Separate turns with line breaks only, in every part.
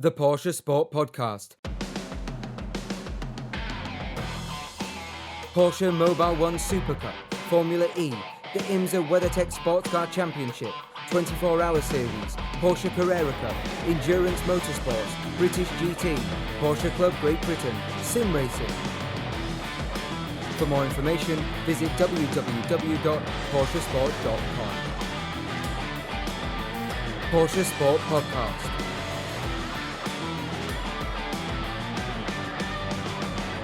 The PorscheSport Podcast. Porsche Mobil 1 Supercup, Formula E, the IMSA WeatherTech Sports Car Championship, 24-hour series, Porsche Carrera Cup, Endurance Motorsports, British GT, Porsche Club Great Britain, Sim Racing. For more information, visit www.PorscheSport.com. PorscheSport Podcast.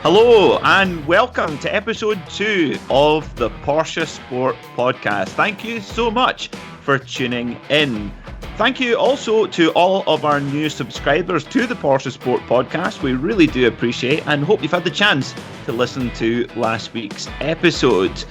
Hello and welcome to episode 2 of the Porsche Sport Podcast. Thank you so much for tuning in. Thank you also to all of our new subscribers to the Porsche Sport Podcast. We really do appreciate and hope you've had the chance to listen to last week's episode.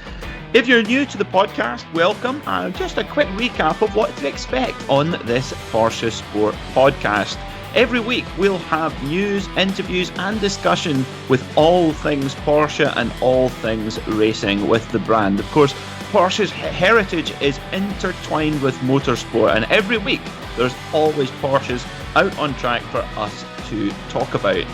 If you're new to the podcast, welcome. Just a quick recap of what to expect on this Porsche Sport Podcast. Every week we'll have news, interviews and discussion with all things Porsche and all things racing with the brand. Of course, Porsche's heritage is intertwined with motorsport, and every week there's always Porsches out on track for us to talk about.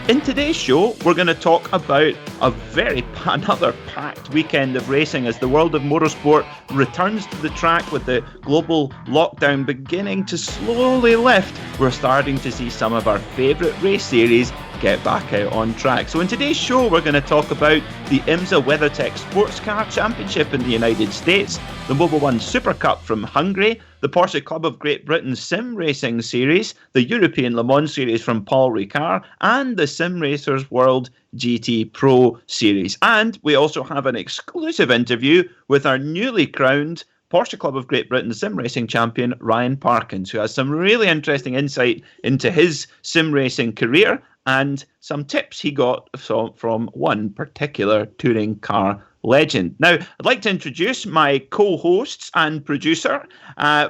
In today's show, we're going to talk about another packed weekend of racing as the world of motorsport returns to the track with the global lockdown beginning to slowly lift. We're starting to see some of our favourite race series get back out on track. So in today's show, we're going to talk about the IMSA WeatherTech Sports Car Championship in the United States, the Mobil 1 Supercup from Hungary, the Porsche Club of Great Britain Sim Racing Series, the European Le Mans Series from Paul Ricard, and the Sim Racers World GT Pro Series. And we also have an exclusive interview with our newly crowned Porsche Club of Great Britain sim racing champion Ryan Parkins, who has some really interesting insight into his sim racing career and some tips he got from one particular touring car legend. Now, I'd like to introduce my co-hosts and producer.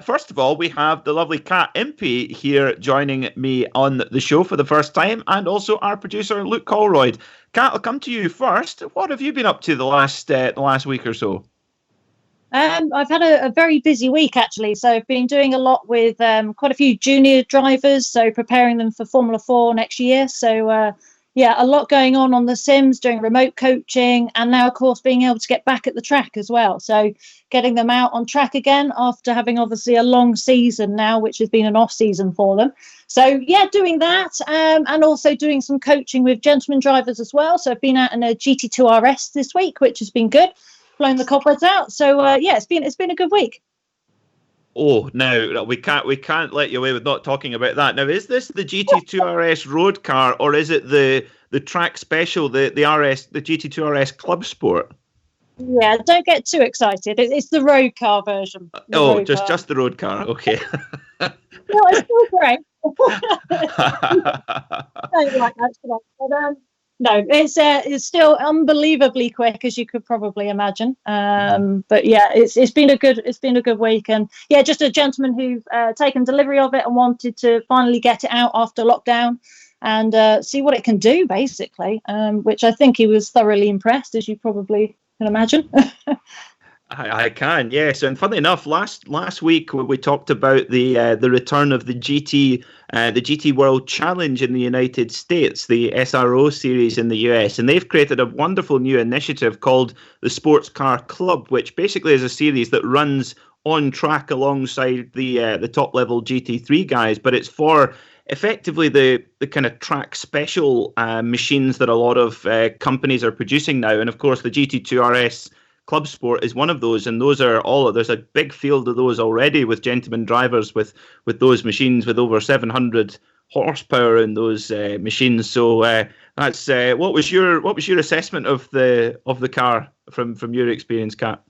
First of all, we have the lovely Kat Impey here joining me on the show for the first time, and also our producer, Luke Holroyd. Kat, I'll come to you first. What have you been up to the last week or so?
I've had a very busy week, actually. So I've been doing a lot with quite a few junior drivers, so preparing them for Formula 4 next year. So, a lot going on the sims, doing remote coaching, and now, of course, being able to get back at the track as well. So getting them out on track again after having obviously a long season now, which has been an off season for them. So, doing that and also doing some coaching with gentleman drivers as well. So I've been out in a GT2 RS this week, which has been good. Blown the cobwebs out. So it's been a good week.
Oh, no, we can't let you away with not talking about that. Now, is this the GT2 RS road car, or is it the track special, the GT2 RS Club Sport?
Yeah, don't get too excited. It's the road car version.
Just the road car. Okay.
No, it's still great. Don't like that, but, no, it's still unbelievably quick, as you could probably imagine. But yeah, it's been a good week, and just a gentleman who's taken delivery of it and wanted to finally get it out after lockdown and see what it can do, basically. Which I think he was thoroughly impressed, as you probably can imagine.
I can, yes. And funny enough, last week we talked about the return of the GT World Challenge in the United States, the SRO series in the US, and they've created a wonderful new initiative called the Sports Car Club, which basically is a series that runs on track alongside the top level GT3 guys, but it's for effectively the kind of track special machines that a lot of companies are producing now. And of course, the GT2 RS Club Sport is one of those, and there's a big field of those already with gentlemen drivers with those machines with over 700 horsepower in those machines. So that's what was your assessment of the car from your experience, Kat?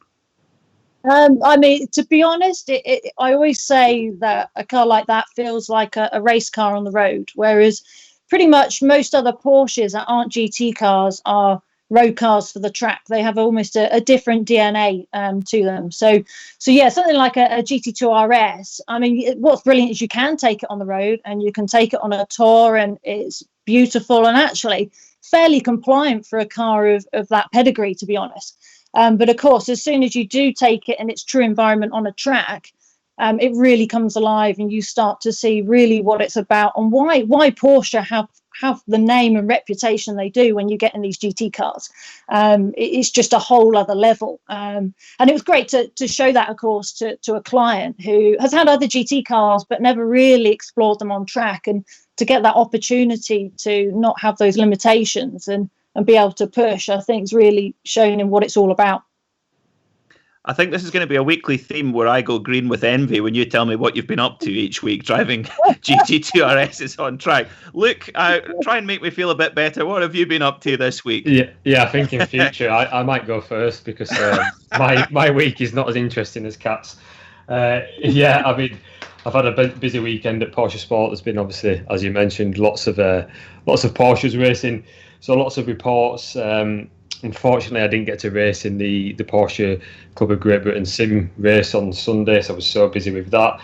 I mean, to be honest, I always say that a car like that feels like a race car on the road, whereas pretty much most other Porsches that aren't GT cars are road cars for the track. They have almost a different DNA to them. So something like a GT2 RS. I mean, what's brilliant is you can take it on the road and you can take it on a tour, and it's beautiful and actually fairly compliant for a car of that pedigree, to be honest. But of course, as soon as you do take it in its true environment on a track, it really comes alive, and you start to see really what it's about and why Porsche have the name and reputation they do when you get in these GT cars. It's just a whole other level. And it was great to show that, of course, to a client who has had other GT cars but never really explored them on track, and to get that opportunity to not have those limitations and be able to push, I think is really showing him what it's all about.
I think this is going to be a weekly theme where I go green with envy when you tell me what you've been up to each week driving GT2RSs on track. Luke, try and make me feel a bit better. What have you been up to this week?
Yeah. I think in future I might go first, because my week is not as interesting as Kat's. I mean, I've had a busy weekend at PorscheSport. There's been, obviously, as you mentioned, lots of Porsches racing, so lots of reports. Unfortunately, I didn't get to race in the Porsche Club of Great Britain sim race on Sunday, so I was so busy with that.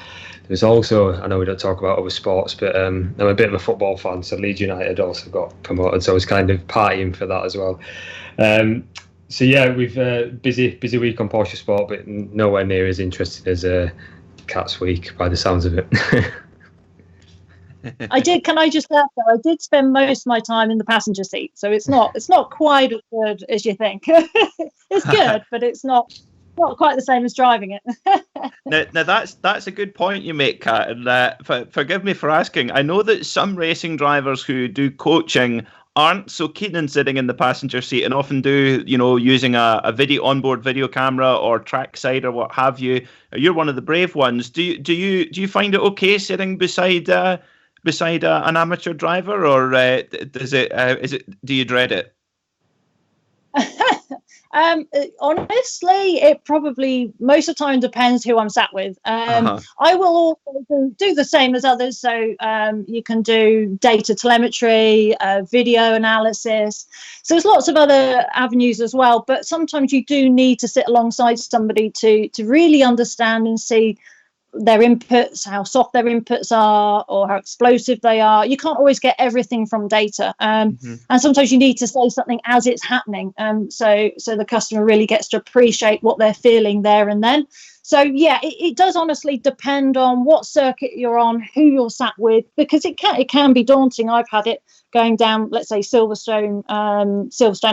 There's also, I know we don't talk about other sports, but I'm a bit of a football fan, so Leeds United also got promoted, so I was kind of partying for that as well. So yeah, we've busy week on PorscheSport, but nowhere near as interesting as Cat's week by the sounds of it.
Can I just add though, I did spend most of my time in the passenger seat, so it's not quite as good as you think. It's good, but it's not quite the same as driving it.
now that's a good point you make, Kat, and forgive me for asking. I know that some racing drivers who do coaching aren't so keen on sitting in the passenger seat, and often do, using a onboard video camera or trackside or what have you. You're one of the brave ones. Do you find it okay sitting beside an amateur driver, or do you dread it?
Honestly, it probably most of the time depends who I'm sat with. I will also do the same as others. So you can do data telemetry, video analysis. So there's lots of other avenues as well. But sometimes you do need to sit alongside somebody to really understand and see their inputs, how soft their inputs are, or how explosive they are. You can't always get everything from data, and sometimes you need to say something as it's happening, so the customer really gets to appreciate what they're feeling there and then. So yeah, it does honestly depend on what circuit you're on, who you're sat with, because it can be daunting. I've had it going down, let's say Silverstone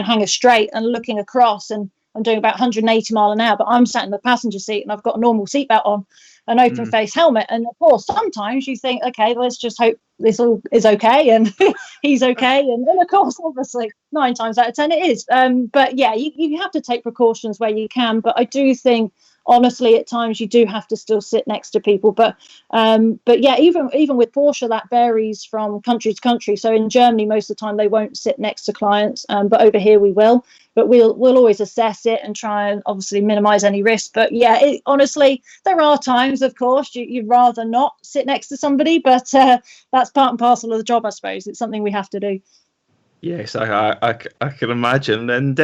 Hangar Straight, and looking across, and I'm doing about 180 mile an hour, but I'm sat in the passenger seat and I've got a normal seatbelt on, an open face helmet, and of course sometimes you think, okay, let's just hope this all is okay and he's okay, and then of course obviously 9 times out of 10 it is. But yeah, you have to take precautions where you can, but I do think honestly at times you do have to still sit next to people. But yeah, even with Porsche, that varies from country to country. So in Germany most of the time they won't sit next to clients, but over here we will. But we'll always assess it and try and obviously minimize any risk. But yeah, honestly, there are times, of course, you'd rather not sit next to somebody, but that's part and parcel of the job, I suppose. It's something we have to do.
Yes, I can imagine. And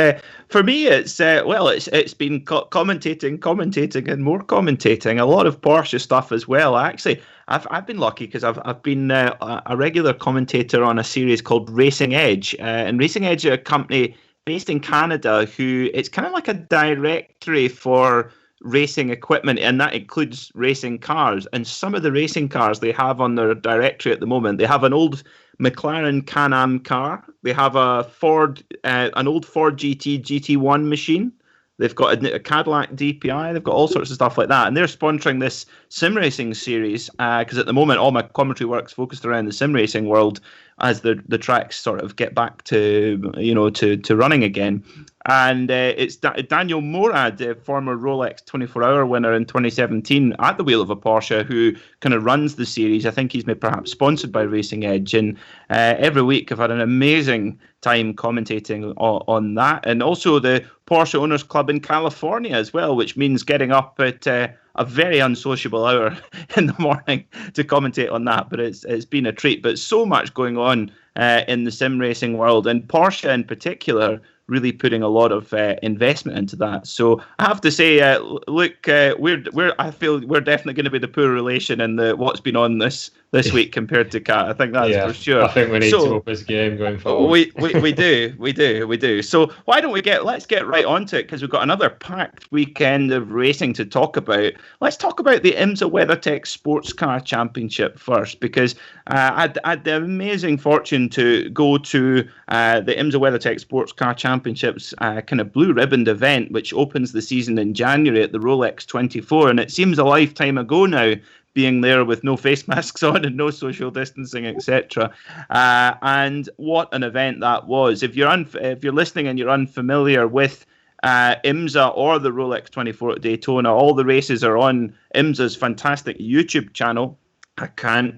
for me, it's been commentating and more commentating. A lot of Porsche stuff as well. Actually, I've been lucky because I've been a regular commentator on a series called Racing Edge, and Racing Edge are a company based in Canada who, it's kind of like a directory for racing equipment, and that includes racing cars. And some of the racing cars they have on their directory at the moment, they have an old McLaren Can-Am car, they have a Ford, an old Ford GT1 machine, they've got a Cadillac DPI, they've got all sorts of stuff like that, and they're sponsoring this sim racing series because at the moment all my commentary work's focused around the sim racing world as the tracks sort of get back to running again. And it's Daniel Morad, former Rolex 24-hour winner in 2017, at the wheel of a Porsche, who kind of runs the series. I think he's maybe perhaps sponsored by Racing Edge. And every week I've had an amazing time commentating on that. And also the Porsche Owners Club in California as well, which means getting up at a very unsociable hour in the morning to commentate on that. But it's been a treat. But so much going on in the sim racing world, and Porsche in particular really putting a lot of investment into that. So I have to say, look, I feel we're definitely going to be the poor relation in what's been on this week compared to Kat. I think that's for sure.
I think we need to up his game going forward.
We do. So why don't let's get right onto it, because we've got another packed weekend of racing to talk about. Let's talk about the IMSA WeatherTech Sports Car Championship first, because I had the amazing fortune to go to the IMSA WeatherTech Sports Car Championships kind of blue ribboned event, which opens the season in January at the Rolex 24, and it seems a lifetime ago now, being there with no face masks on and no social distancing, etc. And what an event that was! If you're listening and you're unfamiliar with IMSA or the Rolex 24 at Daytona, all the races are on IMSA's fantastic YouTube channel. I can't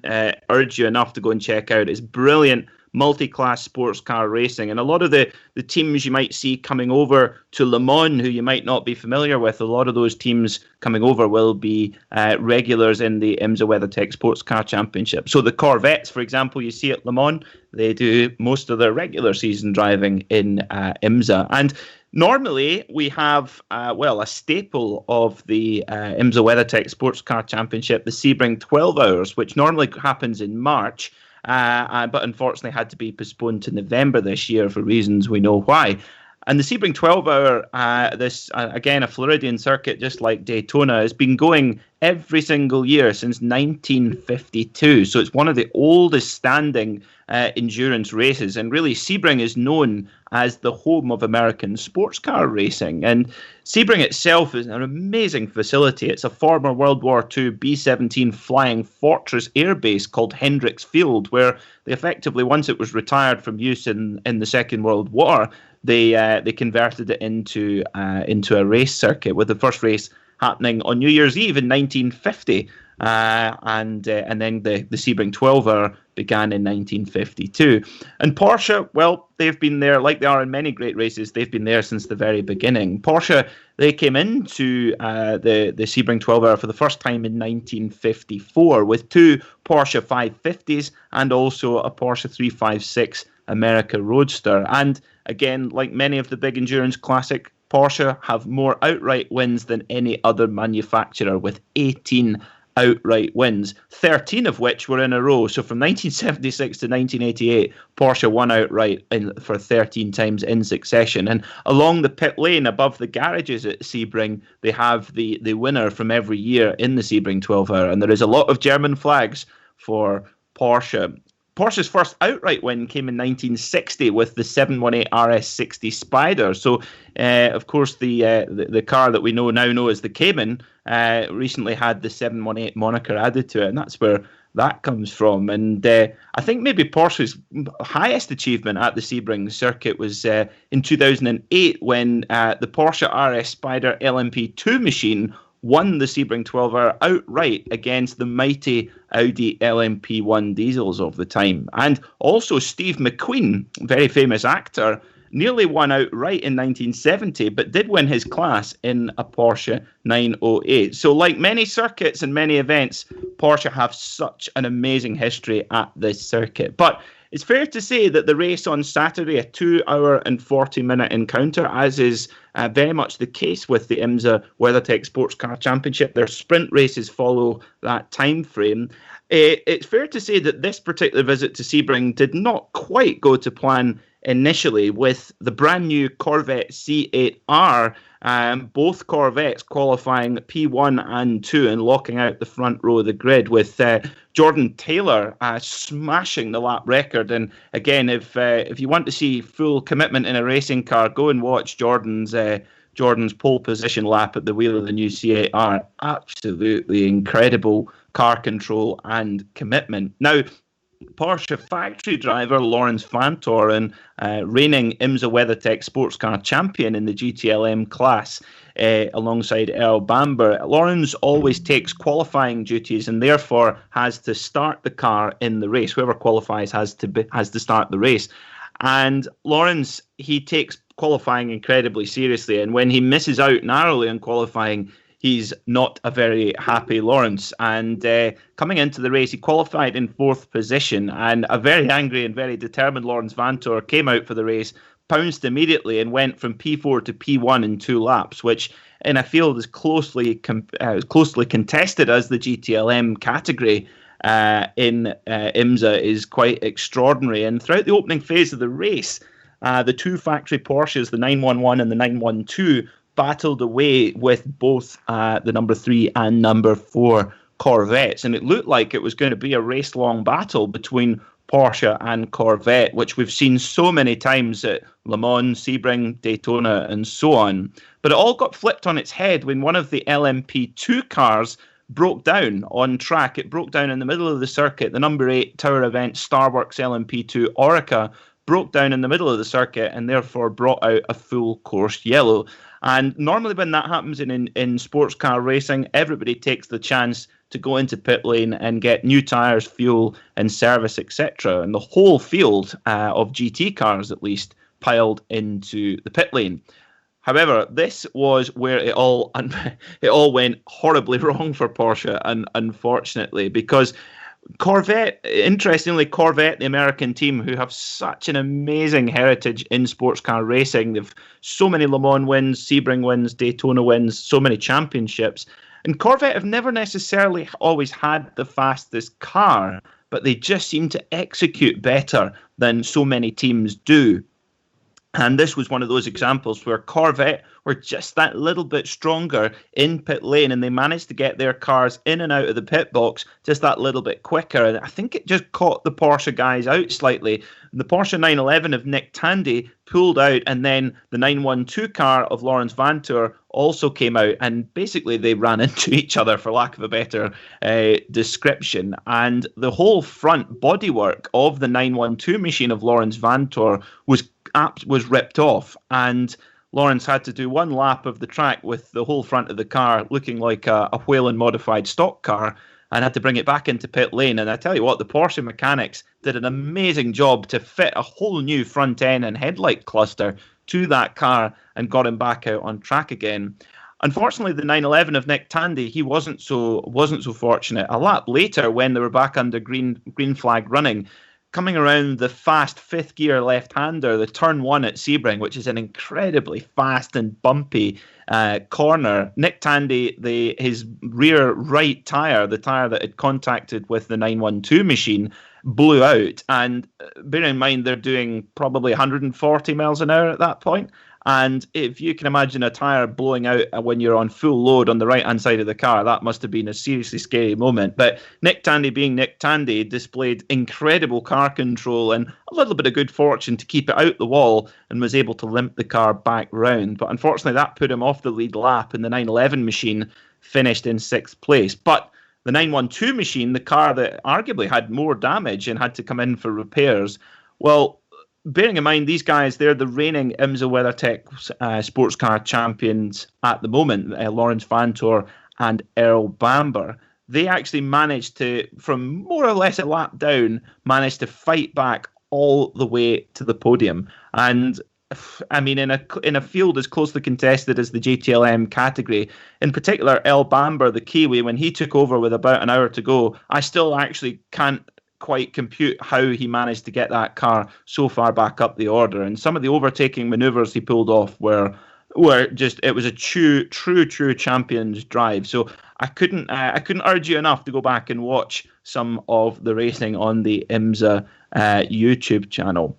urge you enough to go and check out. It's brilliant multi-class sports car racing, and a lot of the teams you might see coming over to Le Mans, who you might not be familiar with, a lot of those teams coming over will be regulars in the IMSA WeatherTech Sports Car Championship. So the Corvettes, for example, you see at Le Mans, they do most of their regular season driving in IMSA. And normally we have, a staple of the IMSA WeatherTech Sports Car Championship, the Sebring 12 Hours, which normally happens in March, but unfortunately had to be postponed to November this year for reasons we know why. And the Sebring 12 Hour, this again, a Floridian circuit just like Daytona, has been going every single year since 1952. So it's one of the oldest standing endurance races. And really, Sebring is known as the home of American sports car racing. And Sebring itself is an amazing facility. It's a former World War II B-17 Flying Fortress air base called Hendricks Field, where they effectively, once it was retired from use in the Second World War, they converted it into a race circuit, with the first race happening on New Year's Eve in 1950, and then the Sebring 12 Hour began in 1952. And Porsche, well, they've been there, like they are in many great races, they've been there since the very beginning. Porsche, they came into the Sebring 12 Hour for the first time in 1954 with two Porsche 550s and also a Porsche 356 America Roadster. And again, like many of the big endurance classic, Porsche have more outright wins than any other manufacturer, with 18 outright wins, 13 of which were in a row. So from 1976 to 1988, Porsche won outright for 13 times in succession. And along the pit lane above the garages at Sebring, they have the winner from every year in the Sebring 12 Hour. And there is a lot of German flags for Porsche. Porsche's first outright win came in 1960 with the 718 RS60 Spider. So, of course, the car that we now know as the Cayman recently had the 718 moniker added to it, and that's where that comes from. And I think maybe Porsche's highest achievement at the Sebring circuit was in 2008 when the Porsche RS Spider LMP2 machine won the Sebring 12 Hour outright against the mighty Audi LMP1 diesels of the time. And also Steve McQueen, very famous actor, nearly won outright in 1970, but did win his class in a Porsche 908. So like many circuits and many events, Porsche have such an amazing history at this circuit. But it's fair to say that the race on Saturday, a 2 hour and 40-minute encounter, as is very much the case with the IMSA WeatherTech Sports Car Championship. Their sprint races follow that time frame. It's fair to say that this particular visit to Sebring did not quite go to plan initially, with the brand new Corvette C8R, both Corvettes qualifying P1 and 2 and locking out the front row of the grid, with Jordan Taylor smashing the lap record. And again, if you want to see full commitment in a racing car, go and watch Jordan's pole position lap at the wheel of the new C8R. Absolutely incredible car control and commitment. Now, Porsche factory driver Lawrence Vantor, and reigning IMSA WeatherTech sports car champion in the GTLM class, alongside Earl Bamber, Lawrence always takes qualifying duties and therefore has to start the car in the race. Whoever qualifies has to start the race. And Lawrence, he takes qualifying incredibly seriously, and when he misses out narrowly on qualifying, he's not a very happy Lawrence. And coming into the race, he qualified in 4th position, and a very angry and very determined Lawrence Vantor came out for the race, pounced immediately and went from P4 to P1 in 2 laps, which in a field as closely contested as the GTLM category in IMSA is quite extraordinary. And throughout the opening phase of the race, the 2 factory Porsches, the 911 and the 912, battled away with both the number 3 and number 4 Corvettes. And it looked like it was going to be a race-long battle between Porsche and Corvette, which we've seen so many times at Le Mans, Sebring, Daytona, and so on. But it all got flipped on its head when one of the LMP2 cars broke down on track. It broke down in the middle of the circuit. The number 8 Tower Event Starworks LMP2 Orica broke down in the middle of the circuit and therefore brought out a full course yellow. And normally when that happens in sports car racing, everybody takes the chance to go into pit lane and get new tyres, fuel and service, etc. And the whole field of GT cars, at least, piled into the pit lane. However, this was where it all went horribly wrong for Porsche, and unfortunately, because Corvette, the American team, who have such an amazing heritage in sports car racing. They've so many Le Mans wins, Sebring wins, Daytona wins, so many championships. And Corvette have never necessarily always had the fastest car, but they just seem to execute better than so many teams do. And this was one of those examples where Corvette were just that little bit stronger in pit lane, and they managed to get their cars in and out of the pit box just that little bit quicker. And I think it just caught the Porsche guys out slightly. The Porsche 911 of Nick Tandy pulled out, and then the 912 car of Lawrence Vantour also came out, and basically they ran into each other, for lack of a better description. And the whole front bodywork of the 912 machine of Lawrence Vantour was ripped off, and Lawrence had to do one lap of the track with the whole front of the car looking like a Whelen modified stock car, and had to bring it back into pit lane. And I tell you what, the Porsche mechanics did an amazing job to fit a whole new front end and headlight cluster to that car and got him back out on track again. Unfortunately, the 911 of Nick Tandy, he wasn't so fortunate. A lap later, when they were back under green flag running, coming around the fast fifth gear left-hander, the turn 1 at Sebring, which is an incredibly fast and bumpy corner, Nick Tandy, his rear right tyre, the tyre that had contacted with the 912 machine, blew out. And bear in mind, they're doing probably 140 miles an hour at that point. And if you can imagine a tyre blowing out when you're on full load on the right-hand side of the car, that must have been a seriously scary moment. But Nick Tandy, being Nick Tandy, displayed incredible car control and a little bit of good fortune to keep it out the wall, and was able to limp the car back round. But unfortunately, that put him off the lead lap, and the 911 machine finished in 6th place. But the 912 machine, the car that arguably had more damage and had to come in for repairs, well, bearing in mind, these guys, they're the reigning IMSA WeatherTech sports car champions at the moment, Lawrence Vantour and Earl Bamber. They actually managed to, from more or less a lap down, managed to fight back all the way to the podium. And I mean, in a field as closely contested as the GTLM category, in particular, Earl Bamber, the Kiwi, when he took over with about an hour to go, I still actually can't quite compute how he managed to get that car so far back up the order. And some of the overtaking maneuvers he pulled off were just, it was a true champion's drive. So I couldn't urge you enough to go back and watch some of the racing on the IMSA YouTube channel.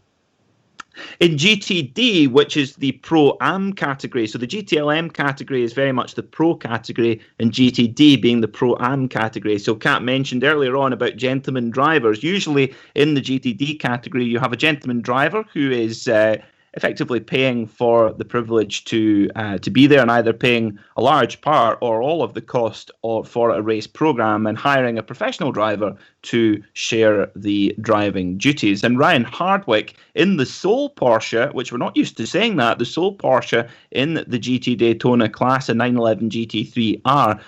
In GTD, which is the Pro-Am category, so the GTLM category is very much the Pro category, and GTD being the Pro-Am category. So Kat mentioned earlier on about gentleman drivers. Usually in the GTD category, you have a gentleman driver who is effectively paying for the privilege to be there, and either paying a large part or all of the cost for a race program, and hiring a professional driver to share the driving duties. And Ryan Hardwick in the sole Porsche, which we're not used to saying that, the sole Porsche in the GT Daytona class, a 911 GT3R,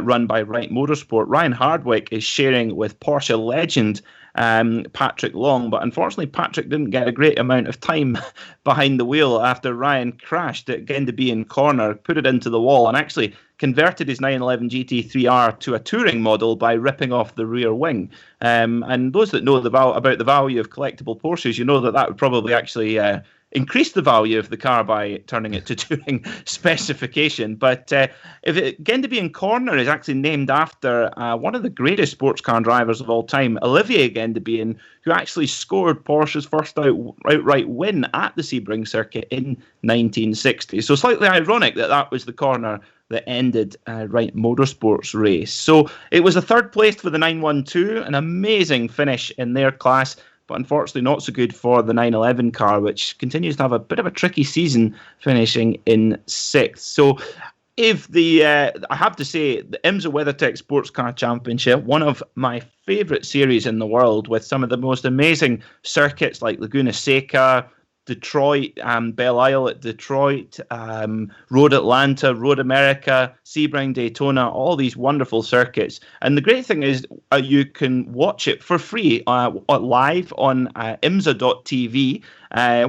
run by Wright Motorsport, Ryan Hardwick is sharing with Porsche legend Patrick Long. But unfortunately, Patrick didn't get a great amount of time behind the wheel after Ryan crashed at Gendabian Corner, put it into the wall, and actually converted his 911 GT3R to a touring model by ripping off the rear wing. And those that know about the value of collectible Porsches, you know that would probably actually increased the value of the car by turning it to touring specification. But Gendebien Corner is actually named after one of the greatest sports car drivers of all time, Olivier Gendebien, who actually scored Porsche's first outright win at the Sebring circuit in 1960. So slightly ironic that was the corner that ended Wright Motorsport's race. So it was a third place for the 912, an amazing finish in their class, but unfortunately not so good for the 911 car, which continues to have a bit of a tricky season, finishing in 6th. So if I have to say, the IMSA WeatherTech Sports Car Championship, one of my favourite series in the world, with some of the most amazing circuits like Laguna Seca, Detroit, Belle Isle at Detroit, Road Atlanta, Road America, Sebring, Daytona, all these wonderful circuits. And the great thing is you can watch it for free live on IMSA.tv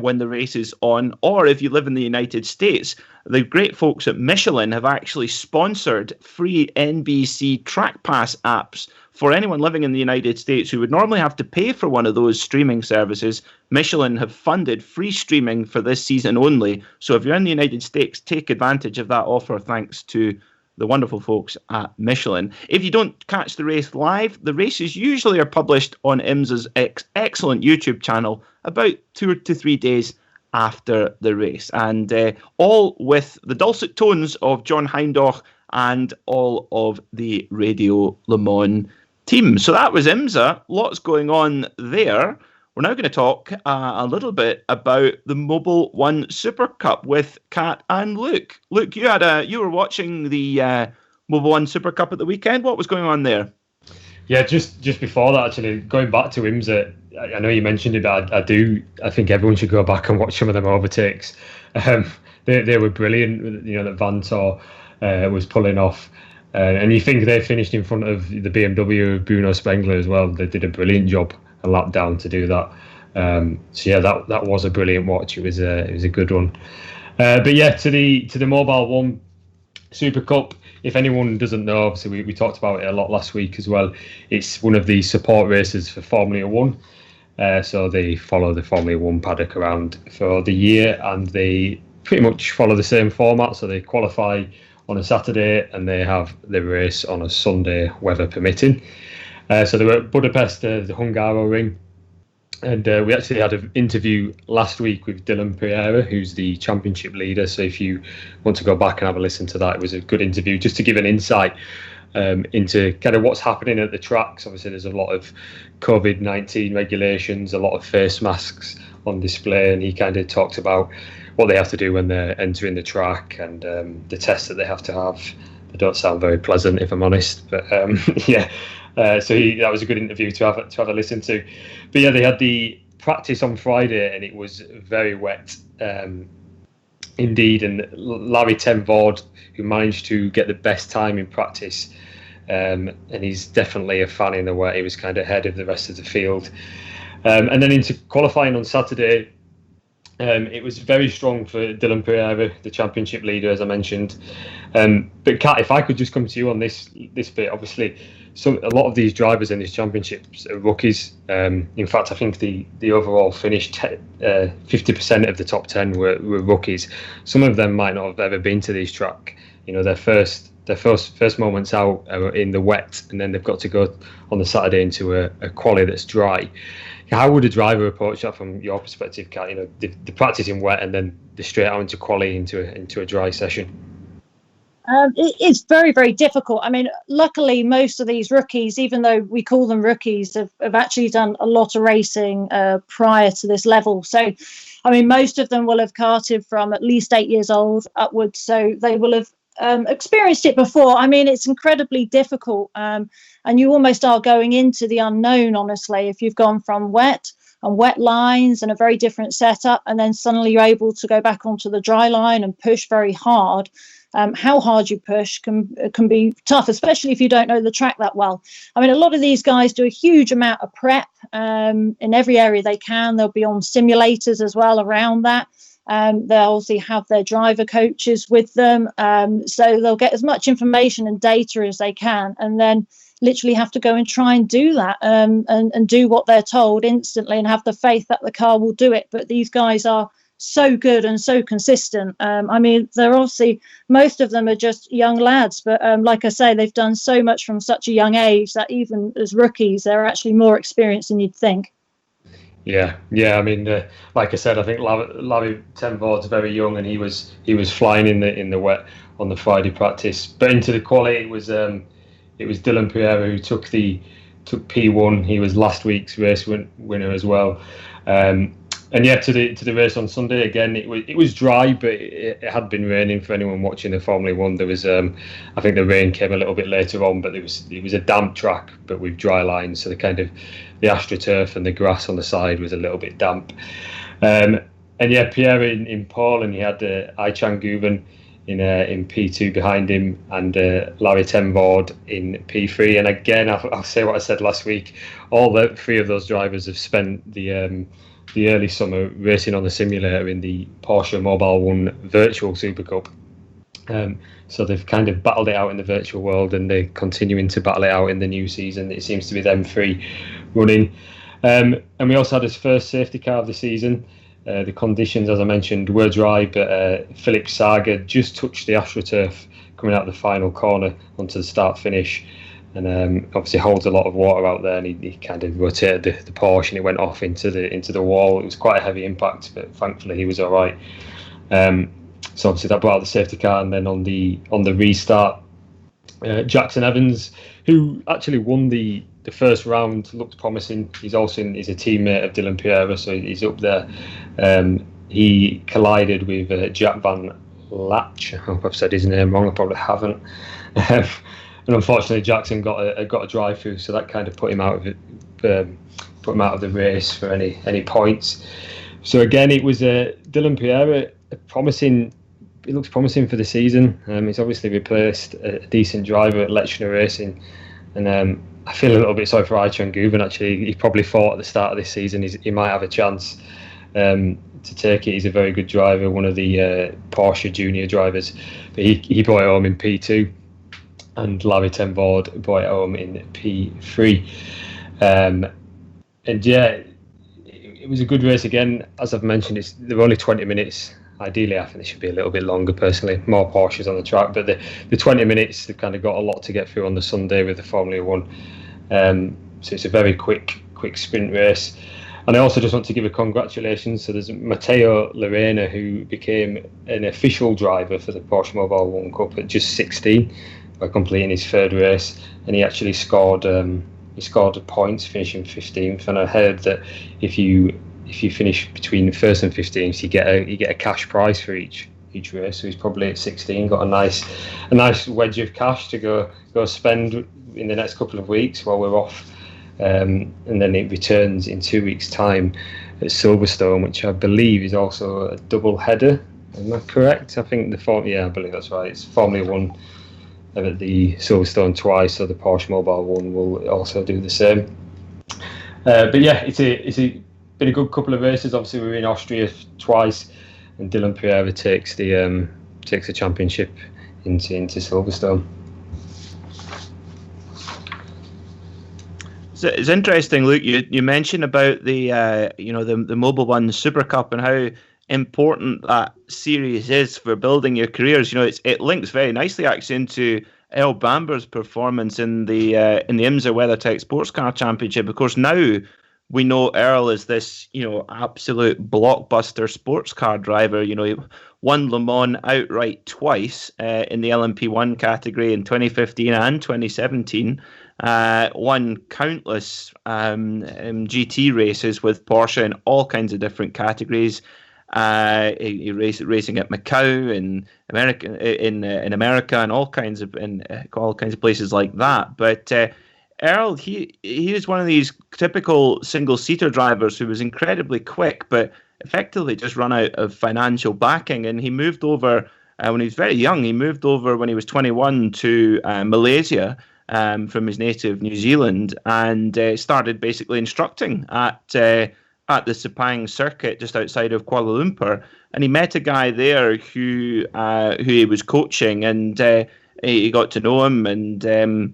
when the race is on, or if you live in the United States, the great folks at Michelin have actually sponsored free NBC Track Pass apps for anyone living in the United States who would normally have to pay for one of those streaming services. Michelin have funded free streaming for this season only. So if you're in the United States, take advantage of that offer thanks to the wonderful folks at Michelin. If you don't catch the race live, the races usually are published on IMSA's excellent YouTube channel about 2 to 3 days after the race. And all with the dulcet tones of John Hindhaugh and all of the Radio Le Mans team. So that was IMSA. Lots going on there. We're now going to talk a little bit about the Mobil 1 Super Cup with Kat and Luke. Luke, you were watching the Mobil 1 Super Cup at the weekend. What was going on there?
Yeah, just before that, actually, going back to IMSA, I know you mentioned it, but I think everyone should go back and watch some of them overtakes. They were brilliant. You know, that Vantor was pulling off. And you think they finished in front of the BMW of Bruno Spengler as well. They did a brilliant job, a lap down to do that. So yeah, that was a brilliant watch. It was a good one. But yeah, to the Mobil 1 Super Cup. If anyone doesn't know, obviously we talked about it a lot last week as well. It's one of the support races for Formula 1. So they follow the Formula 1 paddock around for the year, and they pretty much follow the same format. So they qualify on a Saturday and they have the race on a Sunday, weather permitting. So they were at Budapest, the Hungaroring. And we actually had an interview last week with Dylan Pereira, who's the championship leader. So if you want to go back and have a listen to that, it was a good interview just to give an insight into kind of what's happening at the tracks. Obviously, there's a lot of COVID-19 regulations, a lot of face masks on display, and he kind of talked about what they have to do when they're entering the track and the tests that they have to have. They don't sound very pleasant, if I'm honest, but yeah. So that was a good interview to have a listen to. But yeah, they had the practice on Friday and it was very wet indeed. And Larry Tenvord, who managed to get the best time in practice, and he's definitely a fan in the wet. He was kind of ahead of the rest of the field. And then into qualifying on Saturday, it was very strong for Dylan Pereira, the championship leader, as I mentioned. But Kat, if I could just come to you on this bit, obviously, a lot of these drivers in this championship are rookies. In fact, I think the overall finish, 50% of the top 10 were rookies. Some of them might not have ever been to this track. You know, their first moments out are in the wet, and then they've got to go on the Saturday into a quali that's dry. How would a driver approach that from your perspective, Kat? You know, the practice in wet and then the straight out into quali into a dry session.
It's very, very difficult. I mean, luckily, most of these rookies, even though we call them rookies, have actually done a lot of racing prior to this level. So, I mean, most of them will have karted from at least 8 years old upwards. So they will have experienced it before. I mean, it's incredibly difficult. And you almost are going into the unknown, honestly, if you've gone from wet and wet lines and a very different setup, and then suddenly you're able to go back onto the dry line and push very hard. How hard you push can be tough, especially if you don't know the track that well. I mean, a lot of these guys do a huge amount of prep in every area they can. They'll be on simulators as well around that. They'll obviously have their driver coaches with them. So they'll get as much information and data as they can, and then literally have to go and try and do that and do what they're told instantly and have the faith that the car will do it. But these guys are so good and so consistent. I mean, they're obviously, most of them are just young lads, but like I say, they've done so much from such a young age that even as rookies, they're actually more experienced than you'd think.
Yeah. I mean, like I said, I think Larry Tenvoord's very young, and he was flying in the wet on the Friday practice. But into the quali, it was Dylan Pereira who took P1. He was last week's race winner as well. And yeah, to the race on Sunday again, it was dry, but it had been raining for anyone watching the Formula One. There was, I think the rain came a little bit later on, but it was a damp track, but with dry lines. So the AstroTurf and the grass on the side was a little bit damp. And yeah, Pierre in pole, and he had Aichan Guven in P2 behind him, and Larry Tenvoord in P3. And again, I'll say what I said last week. All the three of those drivers have spent the early summer racing on the simulator in the Porsche Mobil 1 virtual Supercup. So they've kind of battled it out in the virtual world, and they're continuing to battle it out in the new season. It seems to be them three running. And we also had his first safety car of the season. The conditions, as I mentioned, were dry, but Philip Saga just touched the AstroTurf coming out of the final corner onto the start-finish. And obviously holds a lot of water out there, and he kind of rotated the Porsche, and it went off into the wall. It was quite a heavy impact, but thankfully he was all right. So obviously that brought out the safety car, and then on the restart, Jackson Evans, who actually won the first round, looked promising. He's a teammate of Dylan Pereira, so he's up there. He collided with Jack Van Latch. I hope I've said his name wrong. I probably haven't. And unfortunately, Jackson got a drive through, so that kind of put him out of it, put him out of the race for any points. So again, it was Dylan Pereira, promising. It looks promising for the season. He's obviously replaced a decent driver at Lechner Racing, and I feel a little bit sorry for Aichan Guven. Actually, he probably thought at the start of this season he might have a chance to take it. He's a very good driver, one of the Porsche junior drivers, but he brought it home in P2. And Larry Tenvoord brought it home in P3. And yeah, it was a good race again. As I've mentioned, there were only 20 minutes. Ideally, I think they should be a little bit longer, personally. More Porsches on the track. But the 20 minutes, they've kind of got a lot to get through on the Sunday with the Formula One. So it's a very quick sprint race. And I also just want to give a congratulations. So there's Matteo Lorena, who became an official driver for the Porsche Mobil 1 Cup at just 16. By completing his third race, and he actually scored points, finishing 15th. And I heard that if you finish between first and 15th, you get a cash prize for each race. So he's probably at 16, got a nice wedge of cash to go spend in the next couple of weeks while we're off, and then it returns in 2 weeks' time at Silverstone, which I believe is also a double header. Am I correct? I think I believe that's right. It's Formula One at the Silverstone twice, so the Porsche Mobil 1 will also do the same. But yeah, it's been a good couple of races. Obviously, we were in Austria twice, and Dylan Pereira takes the championship into Silverstone.
So it's interesting, Luke. You mentioned about the Mobil 1 Supercup and how important that series is for building your careers. It links very nicely actually into Earl Bamber's performance in the IMSA WeatherTech Sports Car Championship. Of course, now we know Earl is this absolute blockbuster sports car driver. He won Le Mans outright twice in the LMP1 category in 2015 and 2017. Won countless GT races with Porsche in all kinds of different categories. He racing at Mackay in America and all kinds of places like that. But Earl, he is one of these typical single-seater drivers who was incredibly quick, but effectively just run out of financial backing. And he moved over when he was very young. He moved over when he was 21 to Malaysia from his native New Zealand, and started basically instructing at the Sepang circuit just outside of Kuala Lumpur. And he met a guy there who he was coaching, and he got to know him, and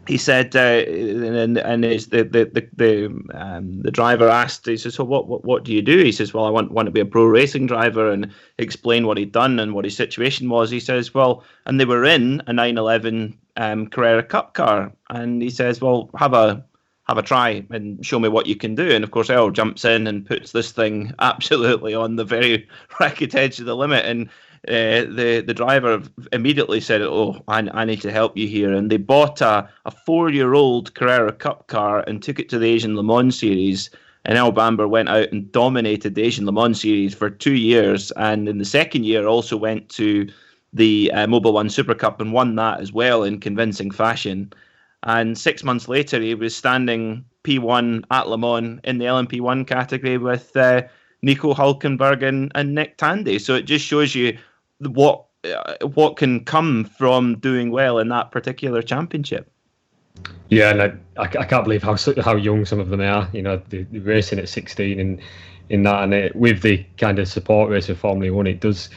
he said, and it's the driver asked, he says, so what do you do? He says, well, I want to be a pro racing driver, and explain what he'd done and what his situation was. He says, well, and they were in a 911 Carrera Cup car, and he says, well, have a try and show me what you can do. And of course, Earl jumps in and puts this thing absolutely on the very ragged edge of the limit, and the driver immediately said, oh, I need to help you here. And they bought a 4-year-old Carrera Cup car and took it to the Asian Le Mans Series. And El Bamber went out and dominated the Asian Le Mans Series for 2 years. And in the second year also went to the Mobil 1 Supercup and won that as well in convincing fashion. And 6 months later, he was standing P1 at Le Mans in the LMP1 category with Nico Hülkenberg and Nick Tandy. So it just shows you what can come from doing well in that particular championship.
Yeah, and I can't believe how young some of them are. You know, they're racing at 16 in that, and with the kind of support race of Formula One, it does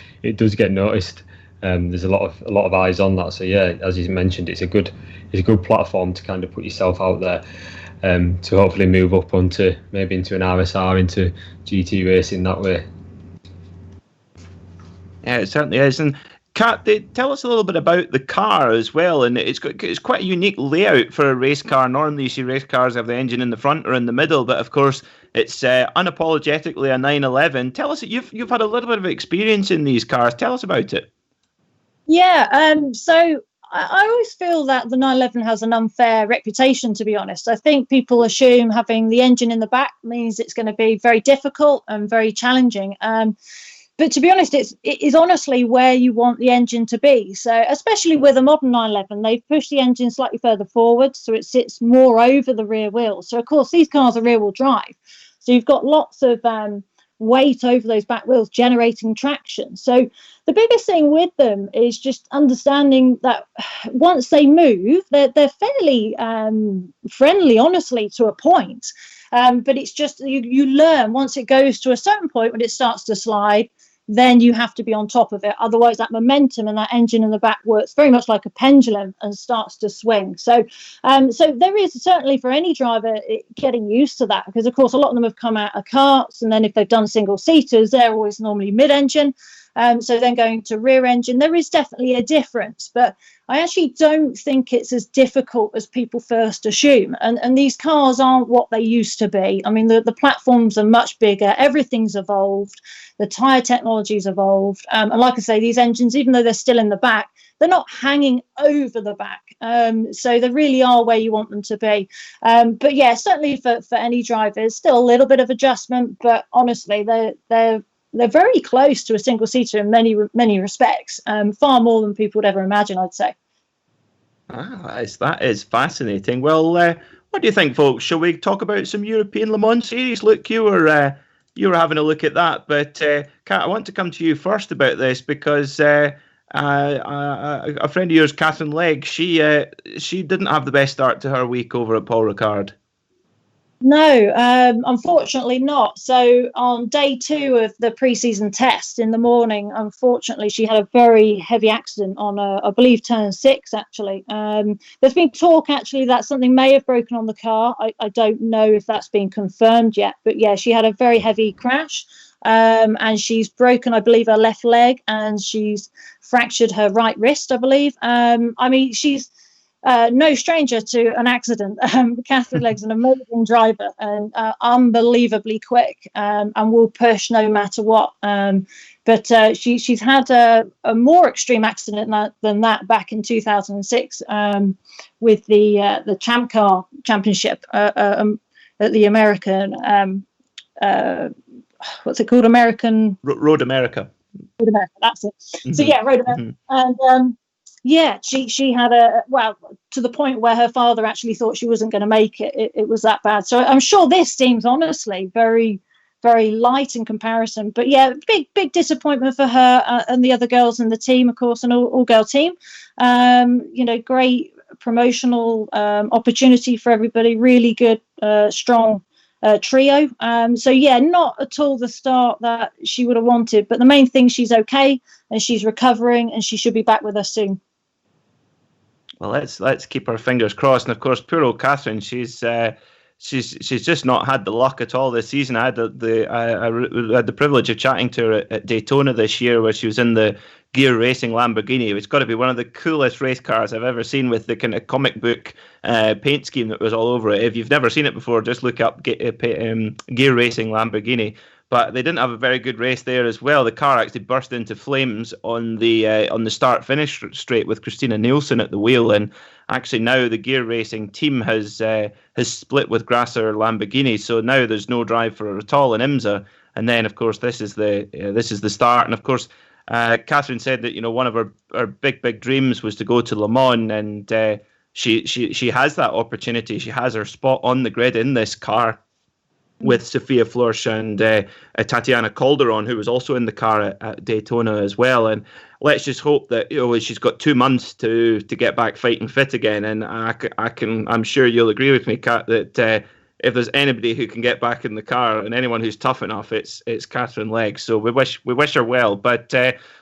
get noticed. There's a lot of eyes on that. So yeah, as you mentioned, it's a good platform to kind of put yourself out there, to hopefully move up maybe into an RSR, into GT racing that way.
Yeah, it certainly is. And Kat, tell us a little bit about the car as well. And it's quite a unique layout for a race car. Normally you see race cars have the engine in the front or in the middle, but of course it's unapologetically a 911. Tell us, you've had a little bit of experience in these cars. Tell us about it.
Yeah, so I always feel that the 911 has an unfair reputation, to be honest. I think people assume having the engine in the back means it's going to be very difficult and very challenging. But to be honest, it is honestly where you want the engine to be. So especially with a modern 911, they've pushed the engine slightly further forward, so it sits more over the rear wheels. So, of course, these cars are rear-wheel drive. So you've got lots of weight over those back wheels generating traction. So the biggest thing with them is just understanding that once they move, they're fairly friendly, honestly, to a point. But it's just you learn once it goes to a certain point when it starts to slide, then you have to be on top of it. Otherwise, that momentum and that engine in the back works very much like a pendulum and starts to swing. So there is certainly for any driver getting used to that, because, of course, a lot of them have come out of karts, and then if they've done single seaters, they're always normally mid-engine. So then going to rear engine, there is definitely a difference, but I actually don't think it's as difficult as people first assume. And these cars aren't what they used to be. I mean, the platforms are much bigger. Everything's evolved. The tyre technology's evolved. And like I say, these engines, even though they're still in the back, they're not hanging over the back. So they really are where you want them to be. But yeah, certainly for any drivers, still a little bit of adjustment. But honestly, they're very close to a single-seater in many respects, far more than people would ever imagine, I'd say.
That is fascinating. Well, what do you think, folks? Shall we talk about some European Le Mans series? Look, you were having a look at that, but Kat, I want to come to you first about this, because a friend of yours, Catherine Legg, she didn't have the best start to her week over at Paul Ricard.
No, unfortunately not. So on day 2 of the pre-season test in the morning, unfortunately, she had a very heavy accident on, I believe, turn 6, actually. There's been talk, actually, that something may have broken on the car. I don't know if that's been confirmed yet. But, yeah, she had a very heavy crash, and she's broken, I believe, her left leg, and she's fractured her right wrist, I believe. I mean, she's no stranger to an accident. Catherine Legg's an amazing driver and unbelievably quick, and will push no matter what. But she's had a more extreme accident than that back in 2006 with the Champ Car Championship at the American, what's it called? American
Road America.
Road America, that's it.
Mm-hmm.
So yeah, Road America. Mm-hmm. And yeah, she had to the point where her father actually thought she wasn't going to make it. It was that bad. So I'm sure this seems honestly very, very light in comparison. But yeah, big disappointment for her and the other girls in the team, of course, an all-girl team. Great promotional opportunity for everybody. Really good, strong trio. So yeah, not at all the start that she would have wanted. But the main thing, she's okay and she's recovering and she should be back with us soon.
Well, let's keep our fingers crossed. And of course, poor old Catherine, she's just not had the luck at all this season. I had the privilege of chatting to her at Daytona this year, where she was in the gear racing Lamborghini. It's got to be one of the coolest race cars I've ever seen, with the kind of comic book paint scheme that was all over it. If you've never seen it before, just look up gear racing Lamborghini. But they didn't have a very good race there as well. The car actually burst into flames on the start-finish straight with Christina Nielsen at the wheel. And actually now the gear racing team has split with Grasser Lamborghini, so now there's no drive for her at all in IMSA. And then of course this is the start. And of course Catherine said that one of her big dreams was to go to Le Mans, and she has that opportunity. She has her spot on the grid in this car with Sophia Flörsch and Tatiana Calderon, who was also in the car at Daytona as well. And let's just hope that she's got 2 months to get back fighting fit again. And I'm sure you'll agree with me, Kat, that if there's anybody who can get back in the car and anyone who's tough enough, it's Catherine Legge. So we wish her well. But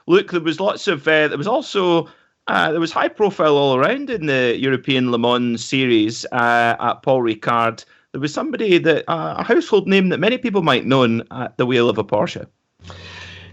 look, there was lots of there was high profile all around in the European Le Mans series at Paul Ricard. There was somebody a household name that many people might know at the wheel of a Porsche.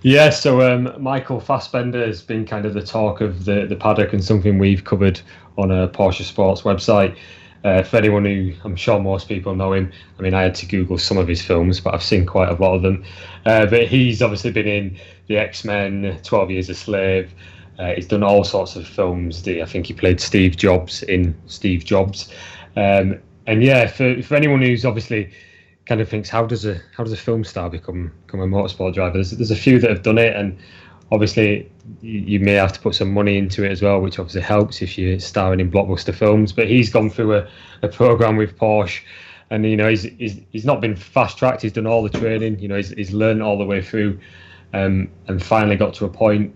Yeah, so Michael Fassbender has been kind of the talk of the paddock, and something we've covered on a Porsche Sports website. For anyone who, I'm sure most people know him, I mean, I had to Google some of his films, but I've seen quite a lot of them. But he's obviously been in the X-Men, 12 Years a Slave. He's done all sorts of films. I think he played Steve Jobs in Steve Jobs. And yeah, for anyone who's obviously kind of thinks, how does a film star become a motorsport driver? There's a few that have done it, and obviously you may have to put some money into it as well, which obviously helps if you're starring in blockbuster films. But he's gone through a program with Porsche, and he's not been fast tracked. He's done all the training. He's learned all the way through, and finally got to a point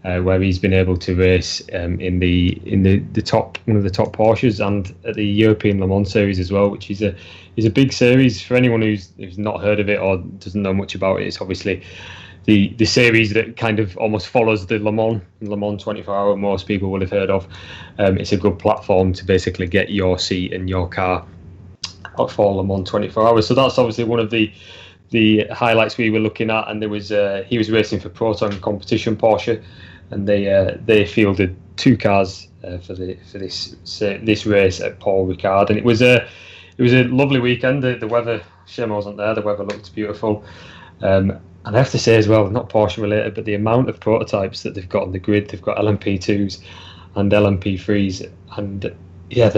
where he's been able to race in the top, one of the top Porsches, and at the European Le Mans series as well, which is a big series. For anyone who's not heard of it or doesn't know much about it, it's obviously the series that kind of almost follows the Le Mans 24-hour. Most people will have heard of. It's a good platform to basically get your seat and your car for Le Mans 24 hours. So that's obviously one of the highlights we were looking at. And there was he was racing for Proton Competition Porsche, and they fielded 2 cars for this race at Paul Ricard, and it was a lovely weekend. The weather, shame I wasn't there. The weather looked beautiful, and I have to say as well, not Porsche related, but the amount of prototypes that they've got on the grid. They've got LMP2s and LMP3s, and yeah,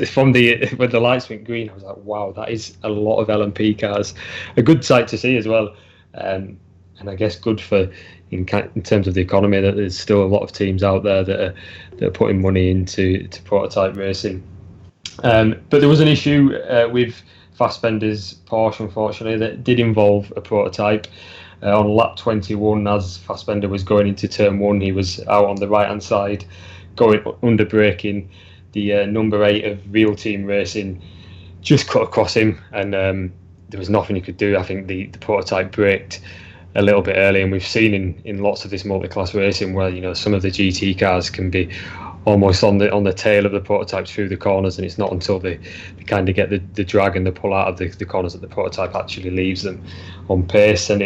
from when the lights went green, I was like, wow, that is a lot of LMP cars. A good sight to see as well, and I guess good for in terms of the economy, that there's still a lot of teams out there that are putting money into prototype racing. But there was an issue with Fassbender's Porsche, unfortunately, that did involve a prototype. On lap 21, as Fassbender was going into turn 1, he was out on the right hand side, going under braking. The number 8 of Real Team Racing just cut across him, and there was nothing he could do. I think the prototype braked a little bit early, and we've seen in lots of this multi-class racing where some of the GT cars can be almost on the tail of the prototypes through the corners, and it's not until they kind of get the drag and the pull out of the corners that the prototype actually leaves them on pace. And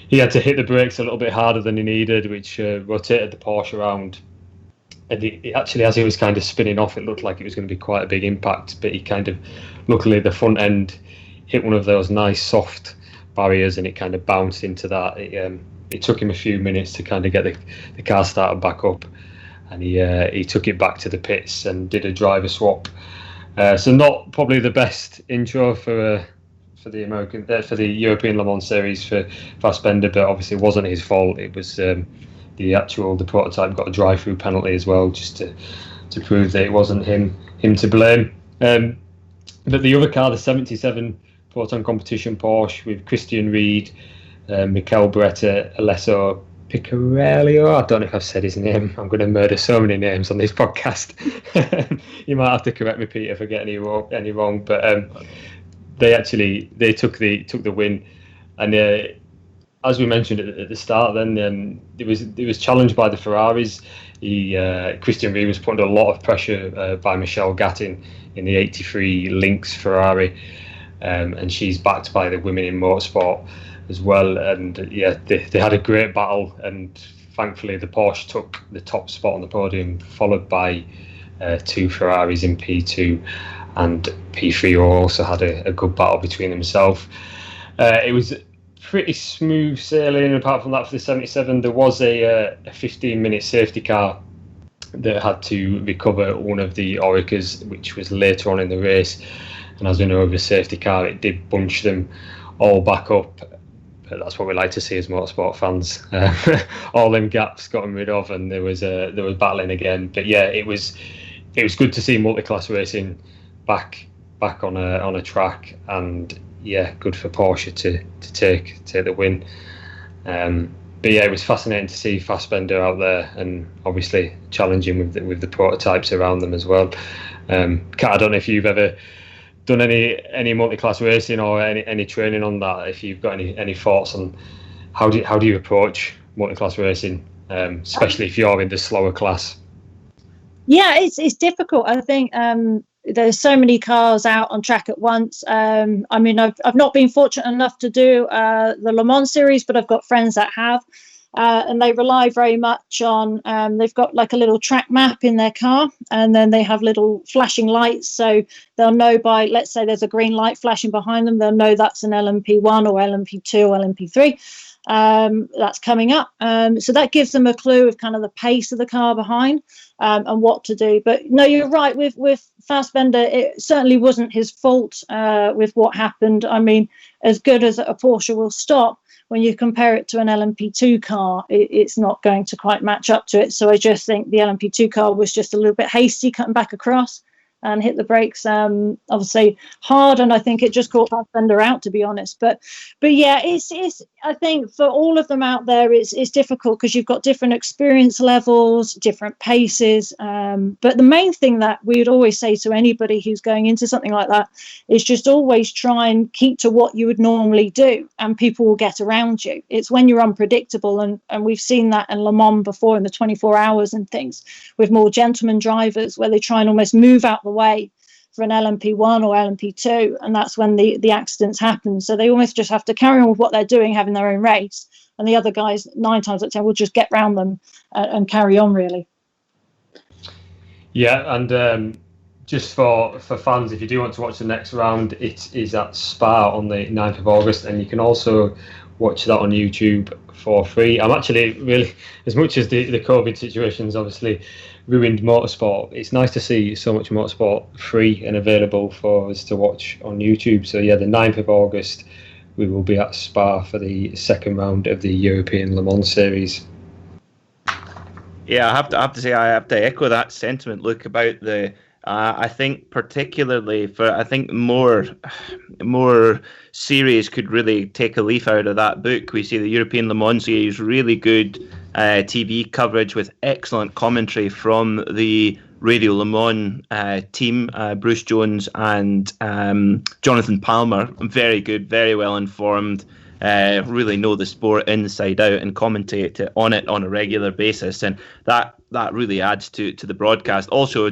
he had to hit the brakes a little bit harder than he needed, which rotated the Porsche around. And it actually, as he was kind of spinning off, it looked like it was going to be quite a big impact, but he kind of, luckily the front end hit one of those nice soft barriers, and it kind of bounced into that. It took him a few minutes to kind of get the car started back up, and he took it back to the pits and did a driver swap. So not probably the best intro for the European Le Mans series for Fassbender, but obviously it wasn't his fault. It was the prototype got a drive-through penalty as well, just to prove that it wasn't him to blame. But the other car, the 77 Proton Competition Porsche, with Christian Ried, Mikel Beretta, Alessio Piccarello. I don't know if I've said his name. I'm going to murder so many names on this podcast. You might have to correct me, Peter, if I get any wrong. But they took the win, and as we mentioned at the start, then it was challenged by the Ferraris. Christian Rey was put under a lot of pressure by Michelle Gattin in the '83 Lynx Ferrari, and she's backed by the Women in Motorsport as well. And yeah, they had a great battle, and thankfully the Porsche took the top spot on the podium, followed by two Ferraris in P2 and P3, who also had a good battle between themselves. It was pretty smooth sailing. Apart from that, for the 77, there was a 15-minute safety car that had to recover one of the Orecas, which was later on in the race. And as we know, with a safety car, it did bunch them all back up. But that's what we like to see as motorsport fans. All them gaps got rid of, and there was battling again. But yeah, it was good to see multi-class racing back on a track, and yeah, good for Porsche to take the win. But yeah, it was fascinating to see Fassbender out there, and obviously challenging with the prototypes around them as well. Kat, I don't know if you've ever done any multi-class racing or any training on that. If you've got any thoughts on how do you approach multi-class racing, especially if you're in the slower class?
Yeah, it's difficult. I think there's so many cars out on track at once. I mean, I've not been fortunate enough to do the Le Mans series, but I've got friends that have, and they rely very much on, they've got like a little track map in their car, and then they have little flashing lights. So they'll know by, let's say there's a green light flashing behind them, they'll know that's an LMP1 or LMP2 or LMP3. That's coming up. So that gives them a clue of kind of the pace of the car behind, and what to do. But no, you're right, with Fassbender, it certainly wasn't his fault with what happened. I mean, as good as a Porsche will stop, when you compare it to an LMP2 car, it's not going to quite match up to it. So I just think the LMP2 car was just a little bit hasty cutting back across and hit the brakes obviously hard, and I think it just caught Fassbender out, to be honest. But yeah, it's I think for all of them out there, it's difficult because you've got different experience levels, different paces. But the main thing that we would always say to anybody who's going into something like that is just always try and keep to what you would normally do, and people will get around you. It's when you're unpredictable, and we've seen that in Le Mans before in the 24 hours and things, with more gentleman drivers where they try and almost move out the way for an LMP1 or LMP2, and that's when the accidents happen. So they almost just have to carry on with what they're doing, having their own race, and the other guys 9 times out of 10 will just get round them and carry on, really.
Yeah, and just for fans, if you do want to watch the next round, it is at Spa on the 9th of August, and you can also watch that on YouTube for free. I'm actually really, as much as the COVID situation's obviously ruined motorsport, it's nice to see so much motorsport free and available for us to watch on YouTube. So yeah, the 9th of August, we will be at Spa for the second round of the European Le Mans series.
Yeah, I have to say, I have to echo that sentiment, Luke, about the. I think particularly I think more series could really take a leaf out of that book. We see the European Le Mans series, really good TV coverage with excellent commentary from the Radio Le Mans team, Bruce Jones and Jonathan Palmer. Very good, very well informed. Really know the sport inside out and commentate on it on a regular basis, and that really adds to the broadcast. Also,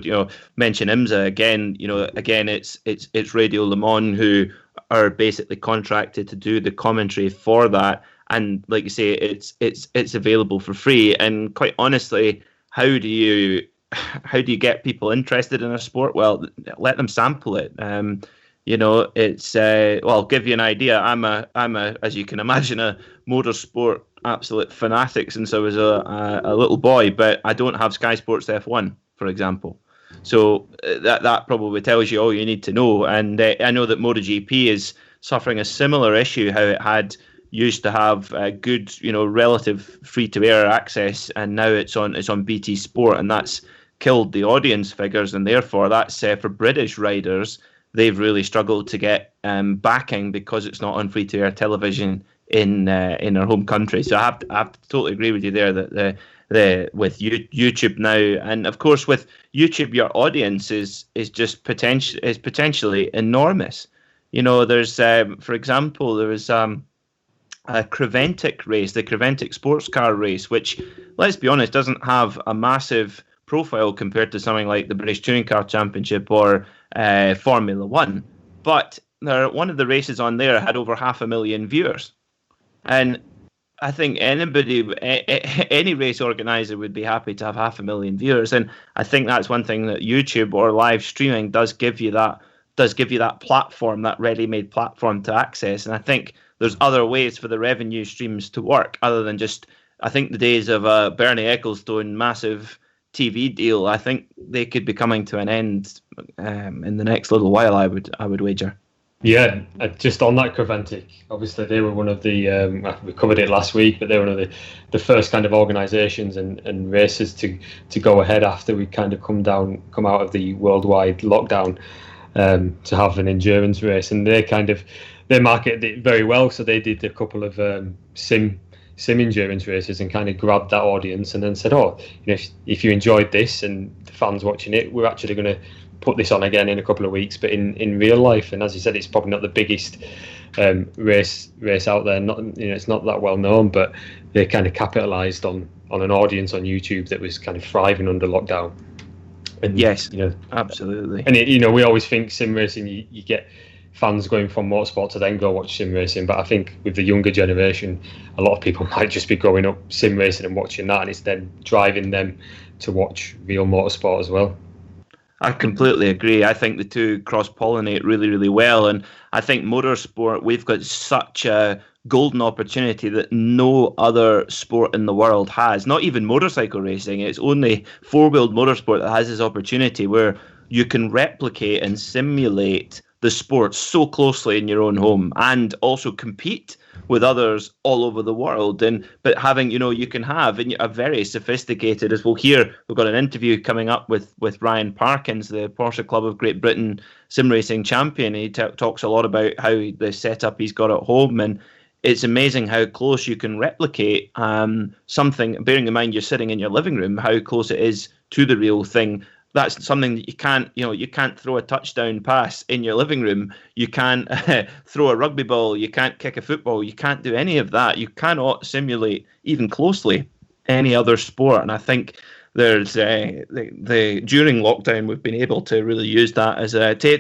mention IMSA again. Again, it's Radio Le Mans who are basically contracted to do the commentary for that, and like you say, it's available for free. And quite honestly, how do you get people interested in a sport? Well, let them sample it. It's I'll give you an idea. I'm a as you can imagine, a motorsport absolute fanatic since I was a little boy, but I don't have Sky Sports F1, for example. So that probably tells you all you need to know. And I know that MotoGP is suffering a similar issue, how it used to have good, relative free-to-air access, and now it's on BT Sport, and that's killed the audience figures, and therefore that's for British riders. They've really struggled to get backing because it's not on free-to-air television in our home country. So I have to totally agree with you there that with YouTube now, and of course with YouTube, your audience is potentially enormous. There's for example, there was Creventic race, the Creventic sports car race, which, let's be honest, doesn't have a massive profile compared to something like the British Touring Car Championship or Formula One. But one of the races on there had over 500,000 viewers. And I think any race organizer would be happy to have 500,000 viewers. And I think that's one thing that YouTube or live streaming does give you that platform, that ready-made platform to access. And I think there's other ways for the revenue streams to work other than just, I think the days of Bernie Ecclestone massive TV deal, I think they could be coming to an end in the next little while, I would wager.
Yeah, just on that Creventic, obviously they were one of the, we covered it last week, but they were one of the first kind of organisations and races to go ahead after we kind of come out of the worldwide lockdown to have an endurance race. And they marketed it very well, so they did a couple of sim endurance races and kind of grabbed that audience and then said, if you enjoyed this and the fans watching it, we're actually going to put this on again in a couple of weeks, but in real life. And as you said, it's probably not the biggest race out there. It's not that well known, but they kind of capitalised on an audience on YouTube that was kind of thriving under lockdown. And,
yes, absolutely.
And we always think sim racing, you get fans going from motorsport to then go watch sim racing, but I think with the younger generation, a lot of people might just be growing up sim racing and watching that, and it's then driving them to watch real motorsport as well.
I completely agree. I think the two cross-pollinate really, really well. And I think motorsport, we've got such a golden opportunity that no other sport in the world has. Not even motorcycle racing. It's only four-wheeled motorsport that has this opportunity where you can replicate and simulate the sport so closely in your own home and also compete with others all over the world. But having, you can have a very sophisticated, as we'll hear, we've got an interview coming up with Ryan Parkins, the Porsche Club of Great Britain sim racing champion. He talks a lot about how the setup he's got at home, and it's amazing how close you can replicate something, bearing in mind you're sitting in your living room, how close it is to the real thing. That's something that you can't throw a touchdown pass in your living room. You can't throw a rugby ball. You can't kick a football. You can't do any of that. You cannot simulate even closely any other sport. And I think there's during lockdown, we've been able to really use that as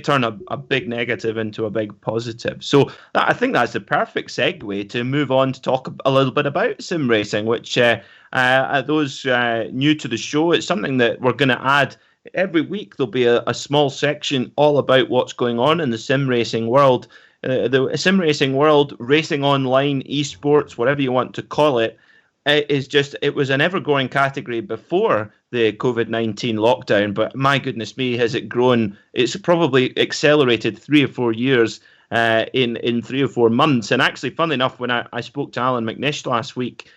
turn a big negative into a big positive. So I think that's the perfect segue to move on to talk a little bit about sim racing, which those new to the show, it's something that we're going to add. Every week there'll be a small section all about what's going on in the sim racing world. The sim racing world, racing online, esports, whatever you want to call it, it was an ever-growing category before the COVID-19 lockdown, but my goodness me, has it grown. It's probably accelerated 3 or 4 years in 3 or 4 months. And actually, funnily enough, when I spoke to Alan McNish last week,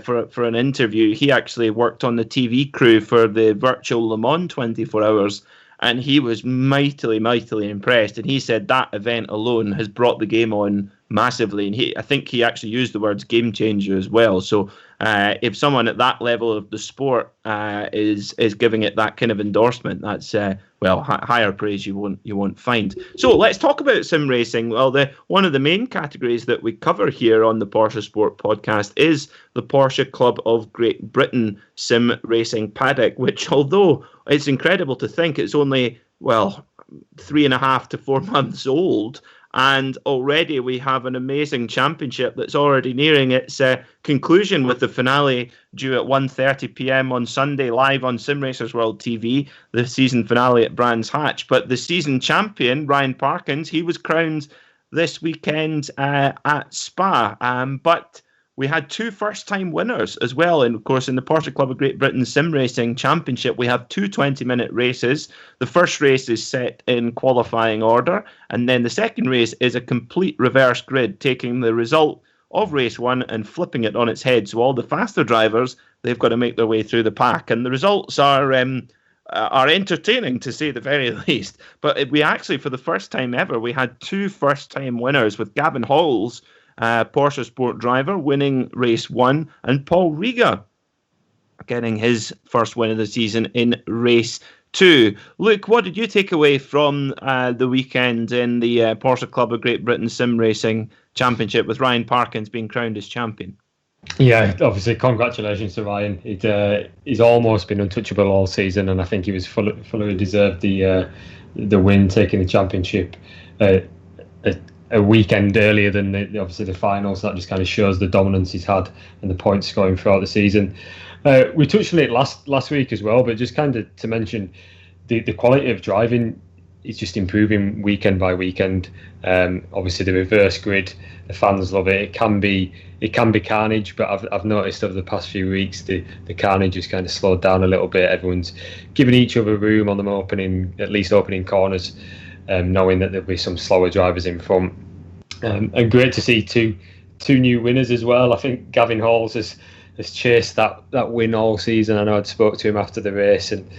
for an interview, he actually worked on the TV crew for the virtual Le Mans 24 hours, and he was mightily impressed. And he said that event alone has brought the game on massively, and I think he actually used the words game changer as well. So if someone at that level of the sport is giving it that kind of endorsement, that's higher praise you won't find. So let's talk about sim racing. Well, one of the main categories that we cover here on the PorscheSport podcast is the Porsche Club of Great Britain sim racing paddock, which, although it's incredible to think it's only 3.5 to 4 months old, and already we have an amazing championship that's already nearing its conclusion, with the finale due at 1:30 p.m. on Sunday, live on Sim Racers World TV, the season finale at Brands Hatch. But the season champion, Ryan Parkins, he was crowned this weekend at Spa. But we had 2 first-time winners as well. And, of course, in the Porsche Club of Great Britain Sim Racing Championship, we have 2 20-minute races. The first race is set in qualifying order, and then the second race is a complete reverse grid, taking the result of race 1 and flipping it on its head. So all the faster drivers, they've got to make their way through the pack. And the results are entertaining, to say the very least. But we actually, for the first time ever, we had 2 first-time winners, with Gavin Halls, PorscheSport driver, winning race 1, and Paul Riga getting his first win of the season in race 2. Luke, what did you take away from the weekend in the Porsche Club of Great Britain Sim Racing Championship with Ryan Parkins being crowned as champion?
Yeah, obviously, congratulations to Ryan. He's almost been untouchable all season, and I think he was fully deserved the win, taking the championship a weekend earlier than obviously the finals. That just kind of shows the dominance he's had and the points scoring throughout the season. We touched on it last week as well, but just kind of to mention the quality of driving is just improving weekend by weekend. Obviously, the reverse grid, the fans love it. It can be carnage, but I've noticed over the past few weeks the carnage has kind of slowed down a little bit. Everyone's giving each other room on them at least opening corners, knowing that there'll be some slower drivers in front. And great to see two new winners as well. I think Gavin Halls has chased that win all season. I know I'd spoke to him after the race, and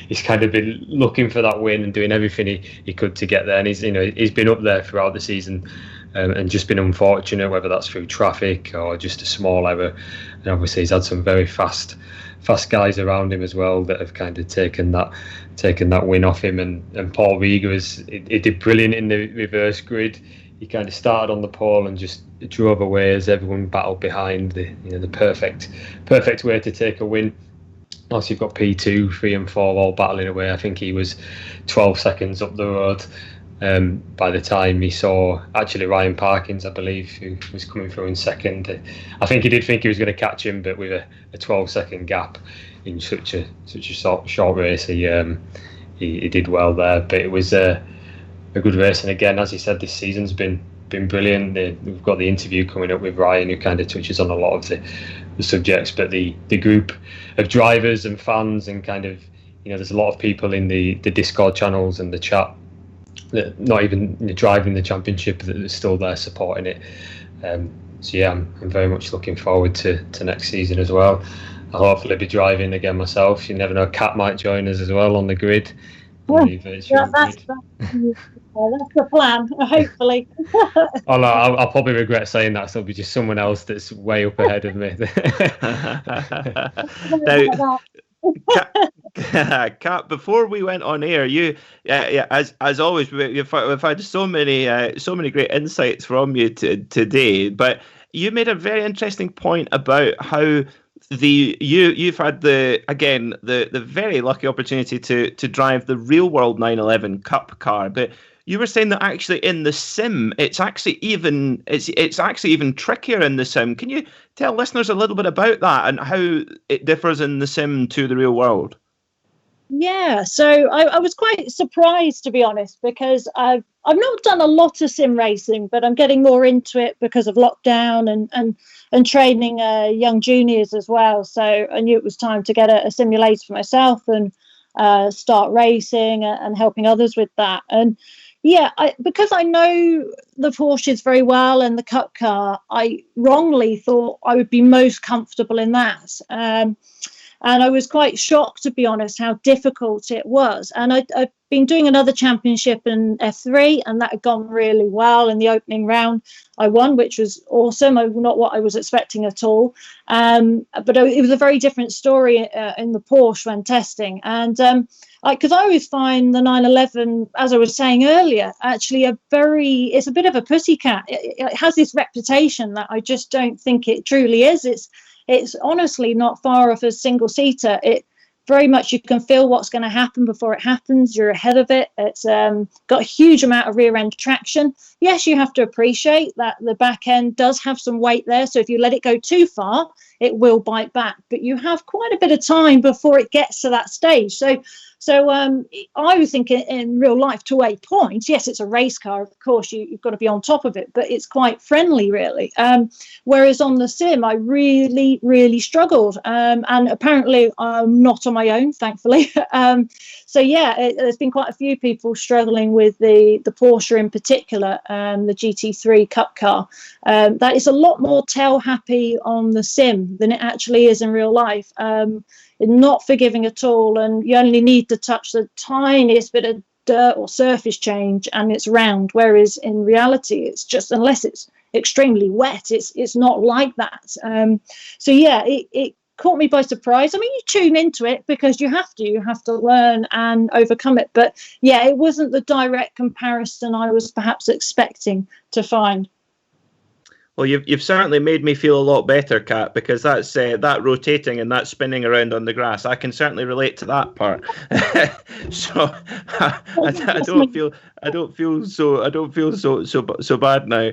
he's kind of been looking for that win and doing everything he could to get there. And he's been up there throughout the season, and just been unfortunate, whether that's through traffic or just a small error. And obviously he's had some very fast guys around him as well that have kind of taken that win off him. And Paul Rieger he did brilliant in the reverse grid. He kind of started on the pole and just drove away as everyone battled behind. The perfect way to take a win. Also, you've got P2, 3 and 4 all battling away. I think he was 12 seconds up the road by the time he saw actually Ryan Parkins, I believe, who was coming through in second. I think he did think he was going to catch him, but with a 12-second gap in such a short race, he did well there. But it was a good race, and again, as he said, this season's been brilliant. We've got the interview coming up with Ryan, who kind of touches on a lot of the subjects, but the group of drivers and fans, and kind of, there's a lot of people in the Discord channels and the chat that not even driving the championship that are still there supporting it. So yeah, I'm very much looking forward to next season as well. I'll hopefully be driving again myself. You never know, Kat might join us as well on the grid.
That's the plan, hopefully.
I'll probably regret saying that, so it'll be just someone else that's way up ahead of me.
Now, Kat, before we went on air, you, as always, we've had so many great insights from you today. But you made a very interesting point about how you've had the very lucky opportunity to drive the real world 911 Cup car, but you were saying that actually in the sim it's actually even trickier in the sim. Can you tell listeners a little bit about that and how it differs in the sim to the real world?
Yeah, so I was quite surprised, to be honest, because I've not done a lot of sim racing, but I'm getting more into it because of lockdown and training young juniors as well. So I knew it was time to get a simulator for myself and start racing and helping others with that. And yeah, because I know the Porsches very well and the Cup car, I wrongly thought I would be most comfortable in that. And I was quite shocked, to be honest, how difficult it was. And I've been doing another championship in F3, and that had gone really well. In the opening round, I won, which was awesome. Not what I was expecting at all. But it was a very different story in the Porsche when testing. And because I always find the 911, as I was saying earlier, actually it's a bit of a pussycat. It has this reputation that I just don't think it truly is. It's honestly not far off a single seater. It very much, you can feel what's going to happen before it happens. You're ahead of it. It's got a huge amount of rear end traction. Yes, you have to appreciate that the back end does have some weight there. So if you let it go too far, it will bite back. But you have quite a bit of time before it gets to that stage. So I was thinking in real life, to a point, yes, it's a race car. Of course, you've got to be on top of it, but it's quite friendly, really. Whereas on the sim, I really, really struggled. And apparently I'm not on my own, thankfully. So yeah, there's been quite a few people struggling with the Porsche in particular, the GT3 Cup car. That is a lot more tail happy on the sim than it actually is in real life. Not forgiving at all, and you only need to touch the tiniest bit of dirt or surface change and it's round, whereas in reality it's just, unless it's extremely wet, it's not like that. So yeah, it caught me by surprise. I mean, you tune into it because you have to learn and overcome it. But yeah, it wasn't the direct comparison I was perhaps expecting to find.
Well, you've certainly made me feel a lot better, Kat, because that's that rotating and that spinning around on the grass. I can certainly relate to that part. So I don't feel so bad now.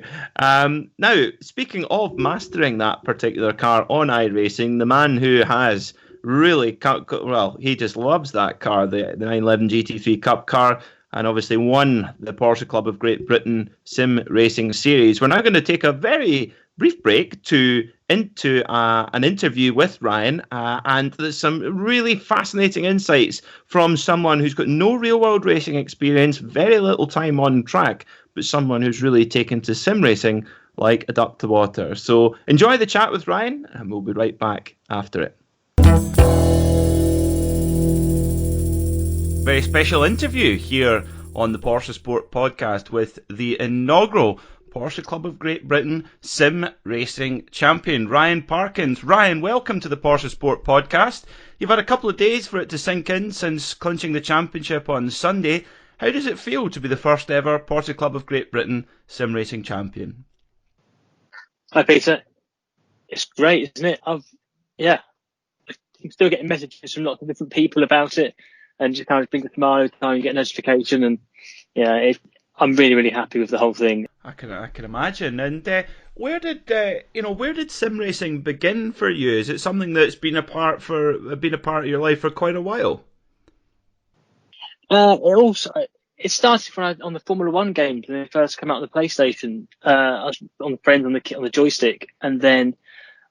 Now, speaking of mastering that particular car on iRacing, the man who has really he just loves that car, the 911 GT3 Cup car, and obviously won the Porsche Club of Great Britain Sim Racing Series. We're now going to take a very brief break into an interview with Ryan, and there's some really fascinating insights from someone who's got no real-world racing experience, very little time on track, but someone who's really taken to sim racing like a duck to water. So enjoy the chat with Ryan, and we'll be right back after it. Very special interview here on the PorscheSport Podcast with the inaugural Porsche Club of Great Britain Sim Racing Champion, Ryan Parkins. Ryan, welcome to the PorscheSport Podcast. You've had a couple of days for it to sink in since clinching the championship on Sunday. How does it feel to be the first ever Porsche Club of Great Britain Sim Racing Champion?
Hi, Peter. It's great, isn't it? I'm still getting messages from lots of different people about it. And just kind of brings a smile every time you get a notification, and I'm really, really happy with the whole thing.
I can imagine. And where did sim racing begin for you? Is it something that's been a part of your life for quite a while?
It started when on the Formula One games when they first came out on the PlayStation. I was on the friends on the joystick, and then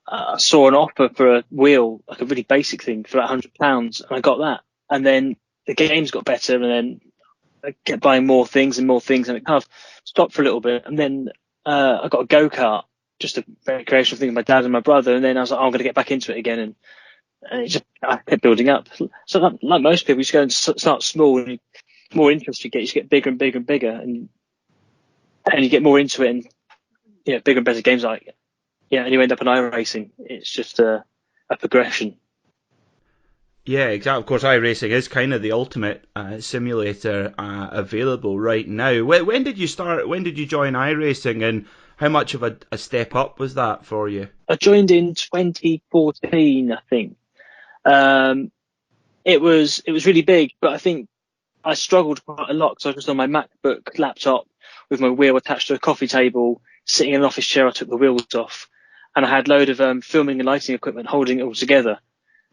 I saw an offer for a wheel, like a really basic thing, for £100, and I got that. And then the games got better, and then I kept buying more things, and it kind of stopped for a little bit. And then I got a go-kart, just a very creational thing with my dad and my brother. And then I was like, I'm going to get back into it again. And I kept building up. So like most people, you just go and start small, and the more interest you get bigger and bigger and bigger. And you get more into it, and bigger and better games and you end up in iRacing. It's just a progression.
Yeah, exactly. Of course, iRacing is kind of the ultimate simulator available right now. When did you start? When did you join iRacing, and how much of a step up was that for you?
I joined in 2014, I think. It was really big, but I think I struggled quite a lot because I was just on my MacBook laptop with my wheel attached to a coffee table, sitting in an office chair. I took the wheels off, and I had a load of filming and lighting equipment holding it all together.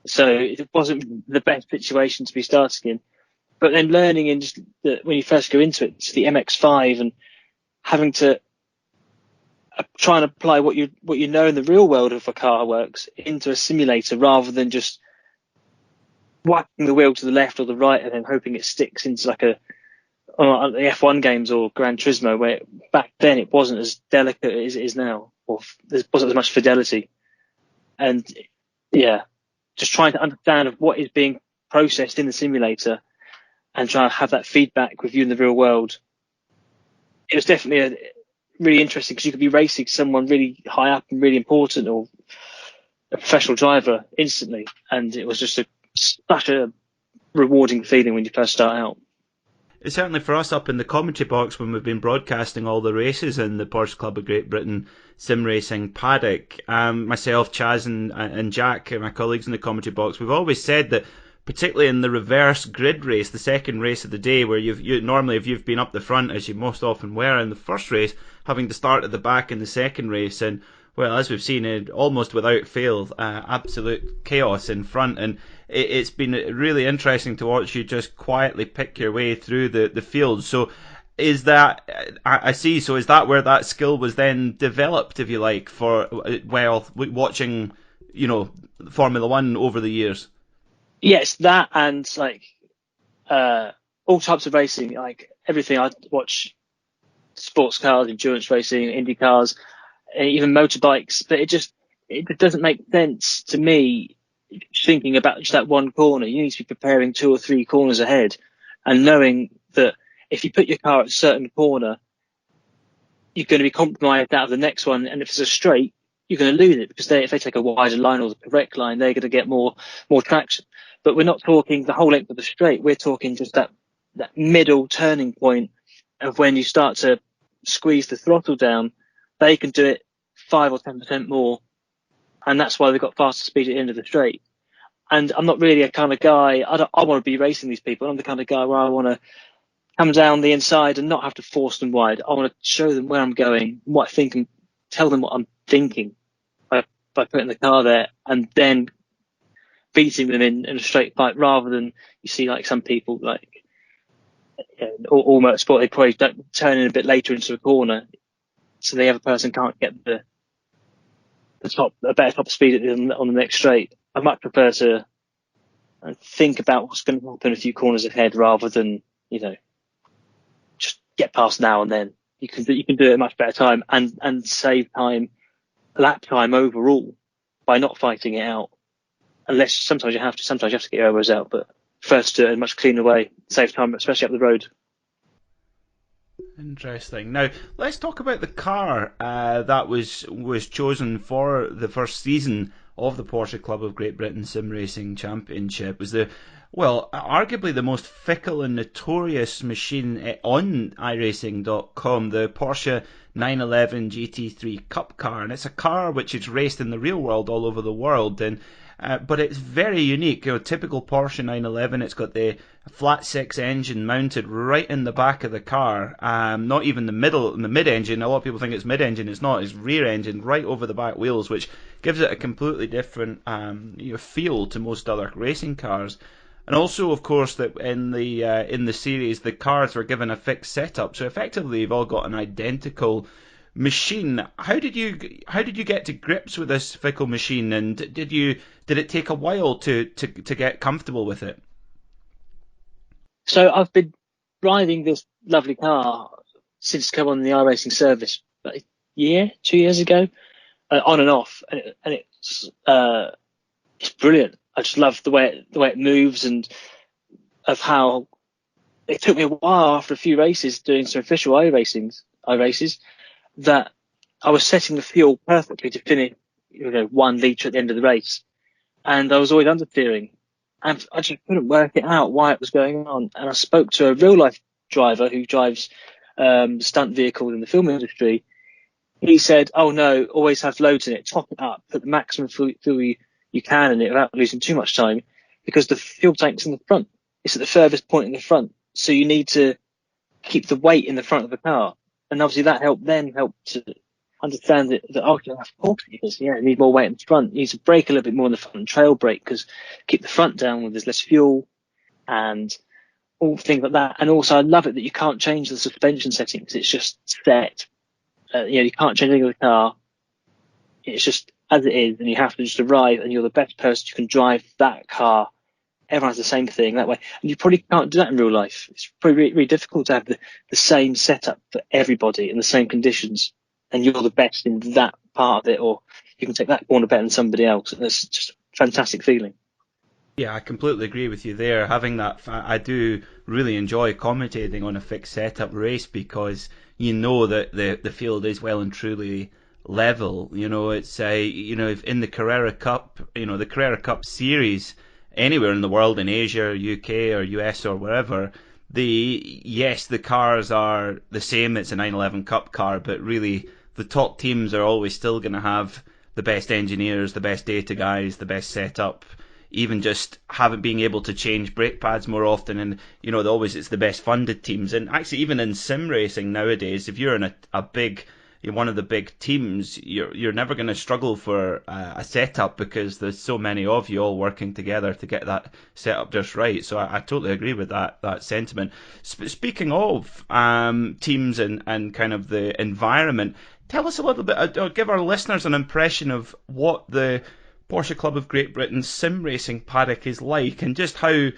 So it wasn't the best situation to be starting in. But then learning in just when you first go into it, just the MX-5, and having to try and apply what you know in the real world of a car works into a simulator, rather than just whacking the wheel to the left or the right and then hoping it sticks into like the F1 games or Gran Turismo, where back then it wasn't as delicate as it is now, or there wasn't as much fidelity. And just trying to understand of what is being processed in the simulator and trying to have that feedback with you in the real world. It was definitely really interesting, because you could be racing someone really high up and really important, or a professional driver, instantly. And it was just such a rewarding feeling when you first start out.
It's certainly for us up in the commentary box when we've been broadcasting all the races in the Porsche Club of Great Britain sim racing paddock. Myself, Chaz and Jack, my colleagues in the commentary box, we've always said that, particularly in the reverse grid race, the second race of the day, where normally if you've been up the front, as you most often were in the first race, having to start at the back in the second race, and well, as we've seen, it almost without fail, absolute chaos in front, and it's been really interesting to watch you just quietly pick your way through the field. So is that, I see, so is that where that skill was then developed, if you like, for watching, Formula One over the years?
Yes, that, and all types of racing, like everything. I watch sports cars, endurance racing, Indy cars, even motorbikes, but it doesn't make sense to me thinking about just that one corner. You need to be preparing 2 or 3 corners ahead, and knowing that if you put your car at a certain corner, you're going to be compromised out of the next one. And if it's a straight, you're going to lose it, because if they take a wider line or the correct line, they're going to get more traction. But we're not talking the whole length of the straight. We're talking just that middle turning point of when you start to squeeze the throttle down. They can do it 5 or 10% more, and that's why they've got faster speed at the end of the straight. And I'm not really a kind of guy. I want to be racing these people. I'm the kind of guy where I want to come down the inside and not have to force them wide. I want to show them where I'm going, what I think, and tell them what I'm thinking by putting the car there and then beating them in a straight fight, rather than you see like some people like all motorsport, they probably turn in a bit later into a corner, so the other person can't get a better top speed on the next straight. I much prefer to think about what's going to happen a few corners ahead, rather than just get past now and then. You can do it at a much better time and save time, lap time overall, by not fighting it out. Unless sometimes you have to get your elbows out, but first do it in a much cleaner way, save time, especially up the road.
Interesting. Now, let's talk about the car that was chosen for the first season of the Porsche Club of Great Britain Sim Racing Championship. It was arguably the most fickle and notorious machine on iRacing.com, the Porsche 911 GT3 Cup car. And it's a car which is raced in the real world all over the world, but it's very unique. Typical Porsche 911, it's got the flat six engine mounted right in the back of the car, not even the mid-engine. A lot of people think it's mid-engine, it's not. It's rear engine right over the back wheels, which gives it a completely different feel to most other racing cars. And also, of course, that in the series, the cars were given a fixed setup, so effectively you've all got an identical machine. How did you get to grips with this fickle machine, and did it take a while to get comfortable with it?
So I've been driving this lovely car since it's come on the iRacing service about a year, 2 years ago, on and off, and it's brilliant. I just love the way it moves, and of how it took me a while after a few races doing some official iRaces that I was setting the fuel perfectly to finish 1 litre at the end of the race, and I was always understeering, and I just couldn't work it out why it was going on. And I spoke to a real life driver who drives stunt vehicles in the film industry. He said, "Oh no, always have loads in it, top it up, put the maximum fuel you can in it without losing too much time, because the fuel tank's in the front. It's at the furthest point in the front, so you need to keep the weight in the front of the car." And obviously that helped to understand that of course it is. Yeah, you need more weight in the front. You need to brake a little bit more in the front, and trail brake, because keep the front down when there's less fuel, and all things like that. And also I love it that you can't change the suspension settings. It's just set. You can't change anything with the car. It's just as it is, and you have to just arrive, and you're the best person who can drive that car. Everyone has the same thing that way, and you probably can't do that in real life. It's probably really difficult to have the same setup for everybody in the same conditions, and you're the best in that part of it, or you can take that corner better than somebody else, and it's just a fantastic feeling.
Yeah, I completely agree with you there. Having that, I do really enjoy commentating on a fixed setup race, because you know that the field is well and truly level. It's if in the Carrera Cup, the Carrera Cup series, anywhere in the world, in Asia, UK or US or wherever, the cars are the same. It's a 911 Cup car, but really the top teams are always still going to have the best engineers, the best data guys, the best setup, even just being able to change brake pads more often, and it's the best funded teams. And actually, even in sim racing nowadays, if you're in one of the big teams, you're never going to struggle for a setup, because there's so many of you all working together to get that setup just right. So I totally agree with that sentiment. Speaking of teams and kind of the environment, tell us a little bit, give our listeners an impression of what the Porsche Club of Great Britain sim racing paddock is like, and just how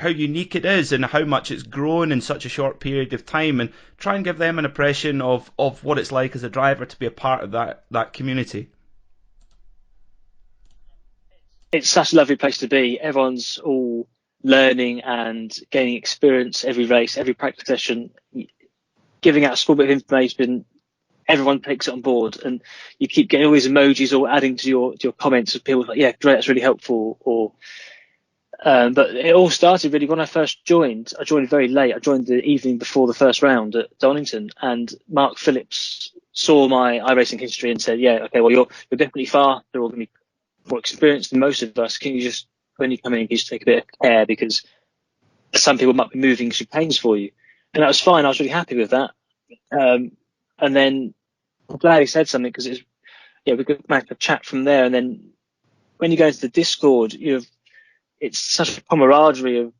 unique it is, and how much it's grown in such a short period of time, and try and give them an impression of what it's like as a driver to be a part of that community.
It's such a lovely place to be. Everyone's all learning and gaining experience every race, every practice session, giving out a small bit of information everyone takes it on board, and you keep getting all these emojis or adding to your comments of people like, yeah, great, that's really helpful. Or but it all started really when I first joined. I joined very late. I joined the evening before the first round at Donington, and Mark Phillips saw my iRacing history and said, yeah, okay, well, you're definitely far. They're all going to be more experienced than most of us. Can you just, when you come in, can you just take a bit of care, because some people might be moving chicanes for you. And that was fine. I was really happy with that. And then I'm glad he said something, because we could make a chat from there. And then when you go into the Discord, it's such a camaraderie of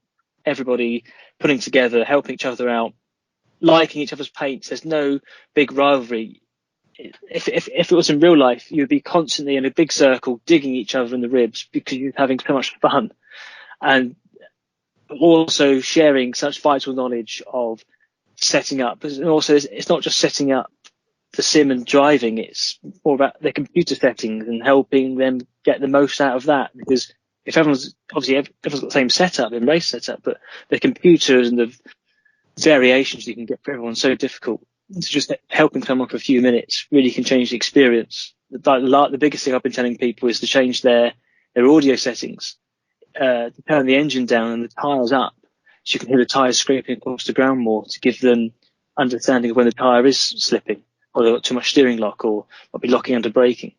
everybody putting together, helping each other out, liking each other's paints. There's no big rivalry. If it was in real life, you'd be constantly in a big circle digging each other in the ribs because you're having so much fun, and also sharing such vital knowledge of setting up. And also, it's not just setting up the sim and driving, it's more about the computer settings and helping them get the most out of that, because if everyone's got the same setup in race setup, but the computers and the variations you can get for everyone's so difficult. So just helping someone for a few minutes really can change the experience. The biggest thing I've been telling people is to change their audio settings, to turn the engine down and the tyres up, so you can hear the tyres scraping across the ground more, to give them understanding of when the tyre is slipping, or they've got too much steering lock, or might be locking under braking.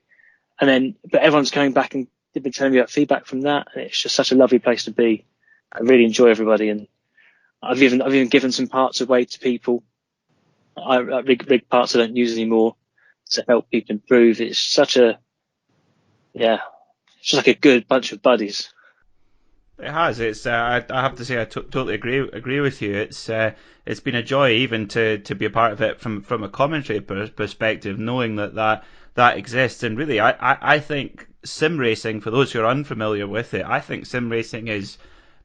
But everyone's coming back and they've been telling me about feedback from that, and it's just such a lovely place to be. I really enjoy everybody, and I've even given some parts away to people. Rig parts I don't use anymore, to help people improve. It's such it's just like a good bunch of buddies.
It has. It's. I have to say, I totally agree with you. It's been a joy even to be a part of it from a commentary perspective, knowing that exists. And really, I think sim racing, for those who are unfamiliar with it, I think sim racing is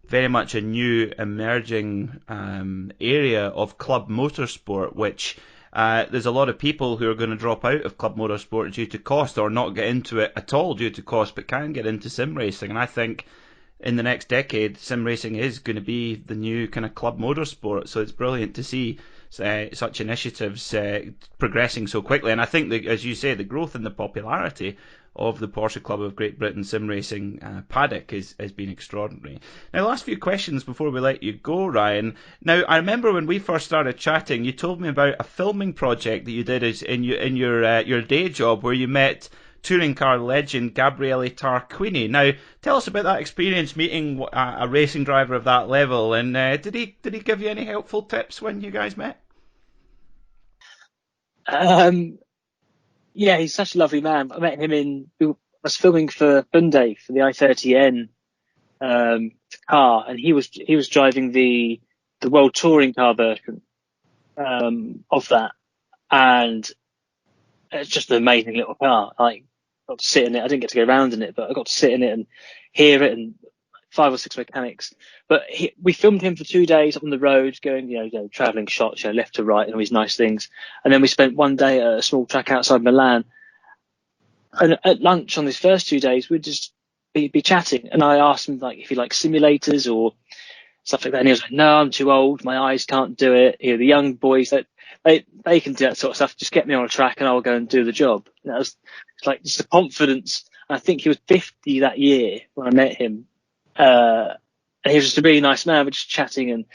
very much a new emerging area of club motorsport, which there's a lot of people who are going to drop out of club motorsport due to cost, or not get into it at all due to cost, but can get into sim racing. And I think in the next decade, sim racing is going to be the new kind of club motorsport. So it's brilliant to see such initiatives progressing so quickly. And I think that, as you say, the growth and the popularity of the Porsche Club of Great Britain sim racing paddock has been extraordinary. Now, last few questions before we let you go, Ryan. Now, I remember when we first started chatting, you told me about a filming project that you did in your day job, where you met touring car legend Gabriele Tarquini. Now, tell us about that experience meeting a racing driver of that level, and did he give you any helpful tips when you guys met?
Yeah, he's such a lovely man. I met him I was filming for Hyundai for the i30N car, and he was driving the World Touring Car version of that, and it's just an amazing little car. I got to sit in it. I didn't get to go around in it, but I got to sit in it and hear it, and 5 or 6 mechanics. But we filmed him for 2 days on the road, going, travelling shots, left to right and all these nice things. And then we spent 1 day at a small track outside Milan. And at lunch on these first 2 days, we'd just be chatting. And I asked him if he liked simulators or stuff like that. And he was like, no, I'm too old. My eyes can't do it. The young boys, they can do that sort of stuff. Just get me on a track and I'll go and do the job. And that was just the confidence. I think he was 50 that year when I met him. And he was just a really nice man. We're just chatting and,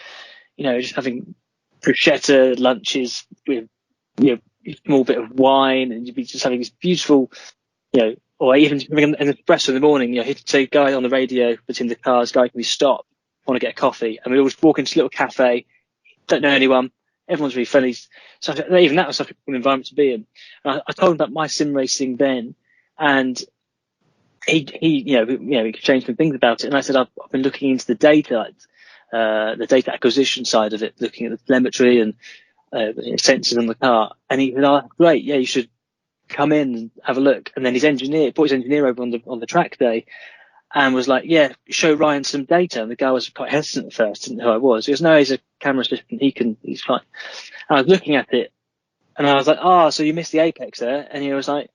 just having bruschetta lunches with, a small bit of wine, and you'd be just having this beautiful, or even having an espresso in the morning. He'd say, guy on the radio between the cars, guy, can we stop? I want to get a coffee. And we'd always walk into this little cafe, don't know anyone. Everyone's really friendly. So even that was such a cool environment to be in. And I told him about my sim racing then, and he exchanged some things about it. And I said, I've been looking into the data acquisition side of it, looking at the telemetry and sensors on the car. And he said, oh, great, yeah, you should come in and have a look. And then brought his engineer over on the track day, and was like, yeah, show Ryan some data. And the guy was quite hesitant at first, didn't know who I was. He goes, no, he's a camera assistant, he's fine. And I was looking at it, and I was like, so you missed the apex there? And he was like,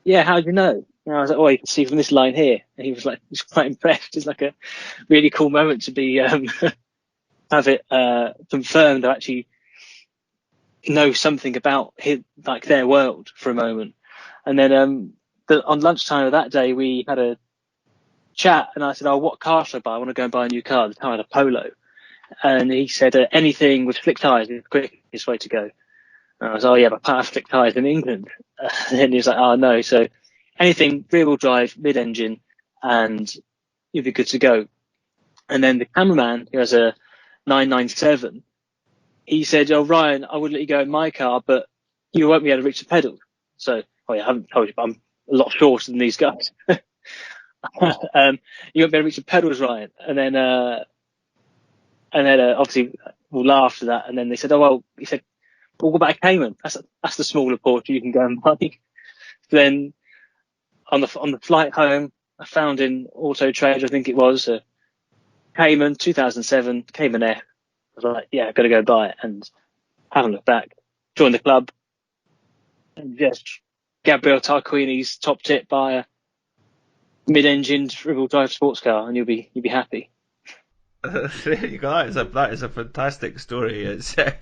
yeah, how do you know? And I was like, you can see from this line here. And he was quite impressed. It's like a really cool moment to be have it confirmed. I actually know something about like their world for a moment. And then on lunchtime of that day, we had a chat, and I said, "Oh, what car should I buy? I want to go and buy a new car." The time I had a Polo, and he said, "Anything with slick tyres is the quickest way to go." And I was, "Oh yeah, but I can't have slick tyres in England." And then he was like, "Oh no, so anything rear-wheel drive, mid-engine, and you'll be good to go." And then the cameraman, who has a 997, he said, "Oh Ryan, I would let you go in my car, but you won't be able to reach the pedals." So, oh yeah, I haven't told you, but I'm a lot shorter than these guys. You won't be able to reach the pedals, Ryan. And then obviously we'll laugh at that. And then they said, "Oh well," he said, "Well, what about a Cayman? That's the smaller Porsche you can go and buy." So then on the flight home, I found in Auto Trader, I think it was, a Cayman 2007 Cayman F. I was like, "Yeah, I've got to go buy it," and haven't looked back. Joined the club, and just Gabriele Tarquini's top tip: buy a mid-engined rear-wheel drive sports car, and you'll be happy.
There you go. That is a fantastic story. It's I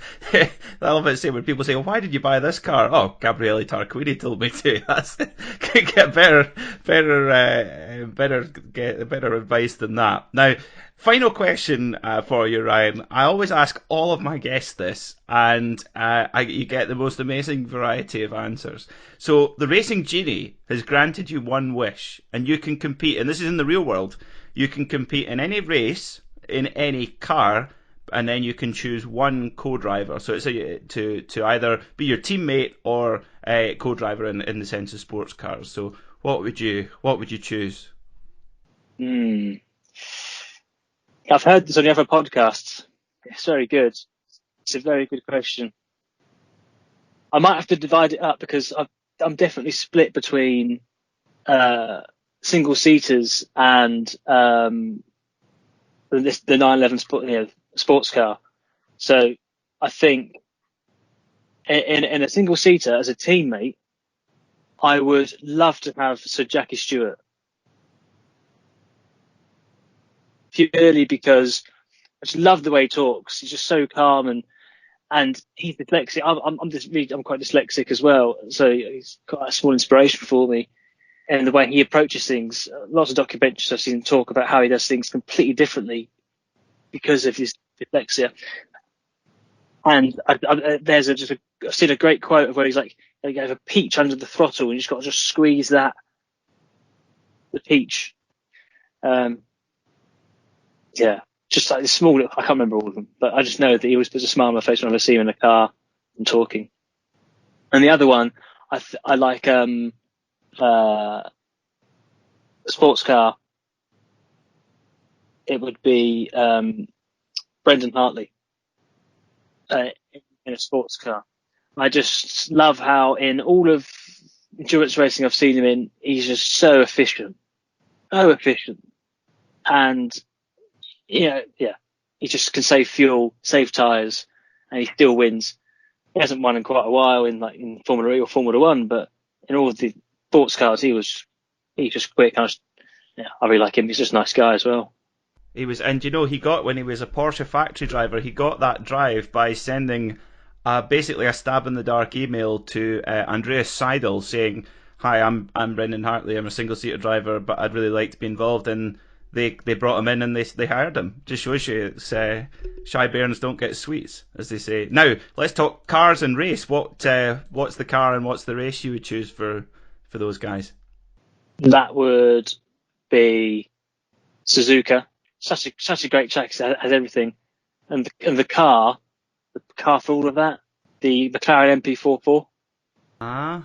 love it. Say when people say, "Well, why did you buy this car?" "Oh, Gabriele Tarquini told me to." That's could get better advice than that. Now, final question for you, Ryan. I always ask all of my guests this, and you get the most amazing variety of answers. So, the Racing Genie has granted you one wish, and you can compete. And this is in the real world. You can compete in any race, in any car, and then you can choose one co-driver. So it's to either be your teammate or a co-driver in the sense of sports cars. So what would you choose?
I've heard this on the other podcasts. It's very good. It's a very good question. I might have to divide it up because I'm definitely split between single seaters and the 911 sports car. So I think in a single seater as a teammate, I would love to have Sir Jackie Stewart, purely because I just love the way he talks. He's just so calm, and he's dyslexic. I'm quite dyslexic as well, so he's got a small inspiration for me. And the way he approaches things, lots of documentaries I've seen him talk about how he does things completely differently because of his dyslexia. And I've seen a great quote of where he's like, "You have a peach under the throttle, and you just got to just squeeze the peach." Yeah, just like the small. I can't remember all of them, but I just know that he always puts a smile on my face whenever I see him in a car and talking. And the other one, I like sports car. It would be Brendan Hartley in a sports car. I just love how in all of endurance racing I've seen him in, he's just so efficient, and yeah, he just can save fuel, save tyres, and he still wins. He hasn't won in quite a while in Formula E or Formula One, but in all of the sports cars, he's just quick. I really like him. He's just a nice guy as well.
He was, and he got, when he was a Porsche factory driver, he got that drive by sending basically a stab in the dark email to Andreas Seidel saying, "Hi, I'm Brendan Hartley. I'm a single seater driver, but I'd really like to be involved." And they brought him in and they hired him. Just shows you it's shy bairns don't get sweets, as they say. Now let's talk cars and race. What's the car and what's the race you would choose for those guys?
That would be Suzuka. Such a great track. It has everything, and the car for all of that, the McLaren MP44.
Now,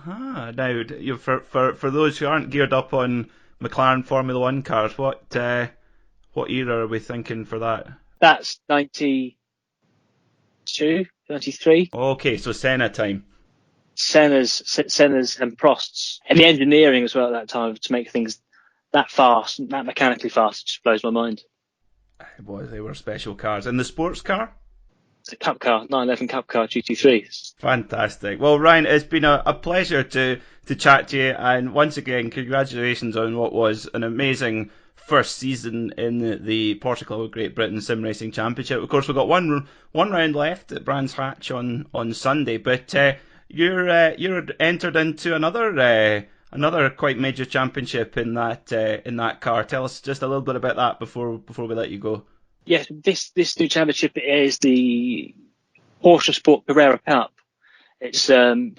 for those who aren't geared up on McLaren Formula One cars, what era are we thinking for that?
That's 92, 93.
Okay, so Senna time.
Senna's and Prost's, and the engineering as well at that time to make things that fast, that mechanically fast, it just blows my mind.
Boy, they were special cars. And the sports car?
It's a Cup car, 911 Cup car, GT3.
Fantastic. Well, Ryan, it's been a pleasure to chat to you, and once again, congratulations on what was an amazing first season in the Porsche Club of Great Britain Sim Racing Championship. Of course, we've got one round left at Brands Hatch on Sunday, but you're entered into another quite major championship in that car. Tell us just a little bit about that before we let you go.
Yeah, this new championship is the PorscheSport Carrera Cup. It's 7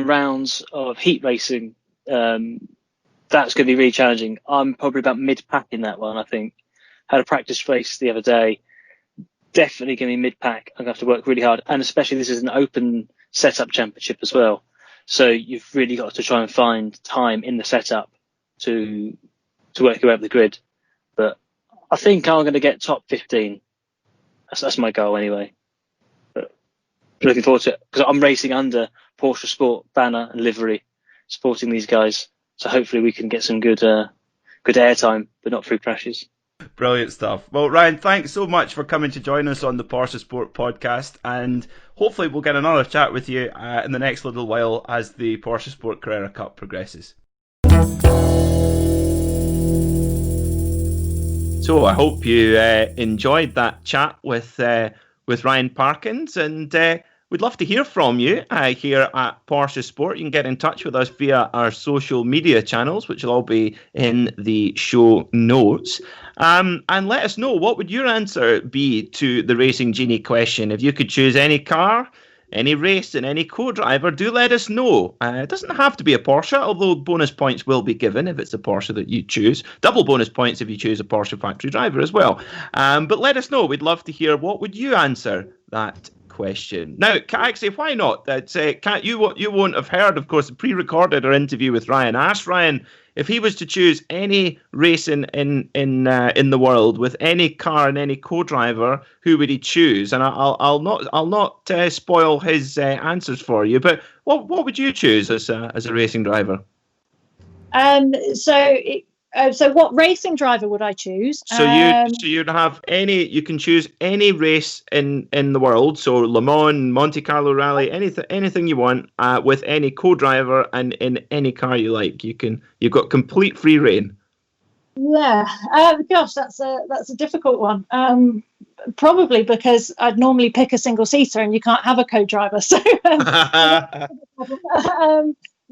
rounds of heat racing. That's going to be really challenging. I'm probably about mid-pack in that one, I think. Had a practice race the other day. Definitely going to be mid-pack. I'm going to have to work really hard. And especially this is an open setup championship as well. So you've really got to try and find time in the setup to work your way up the grid. But I think I'm going to get top 15. That's my goal anyway. But looking forward to it because I'm racing under PorscheSport banner and livery, supporting these guys. So hopefully we can get some good airtime, but not through crashes.
Brilliant stuff. Well, Ryan, thanks so much for coming to join us on the PorscheSport podcast, and hopefully we'll get another chat with you in the next little while as the PorscheSport Carrera Cup progresses. So I hope you enjoyed that chat with Ryan Parkins, and we'd love to hear from you here at Porsche Sport. You can get in touch with us via our social media channels, which will all be in the show notes. And let us know, what would your answer be to the Racing Genie question? If you could choose any car, any race, and any co-driver, do let us know. It doesn't have to be a Porsche, although bonus points will be given if it's a Porsche that you choose. Double bonus points if you choose a Porsche factory driver as well. But let us know. We'd love to hear, what would you answer that question? Now, actually, why not? Kat, you won't have heard, of course, pre-recorded our interview with Ryan. I asked Ryan if he was to choose any race in the world with any car and any co-driver, who would he choose? And I'll not spoil his answers for you. But what would you choose as a racing driver?
So what racing driver would I choose?
So you'd have any. You can choose any race in the world. So Le Mans, Monte Carlo Rally, anything you want, with any co-driver and in any car you like. You've got complete free reign.
Yeah. Gosh, that's a difficult one. Probably because I'd normally pick a single seater, and you can't have a co-driver. So.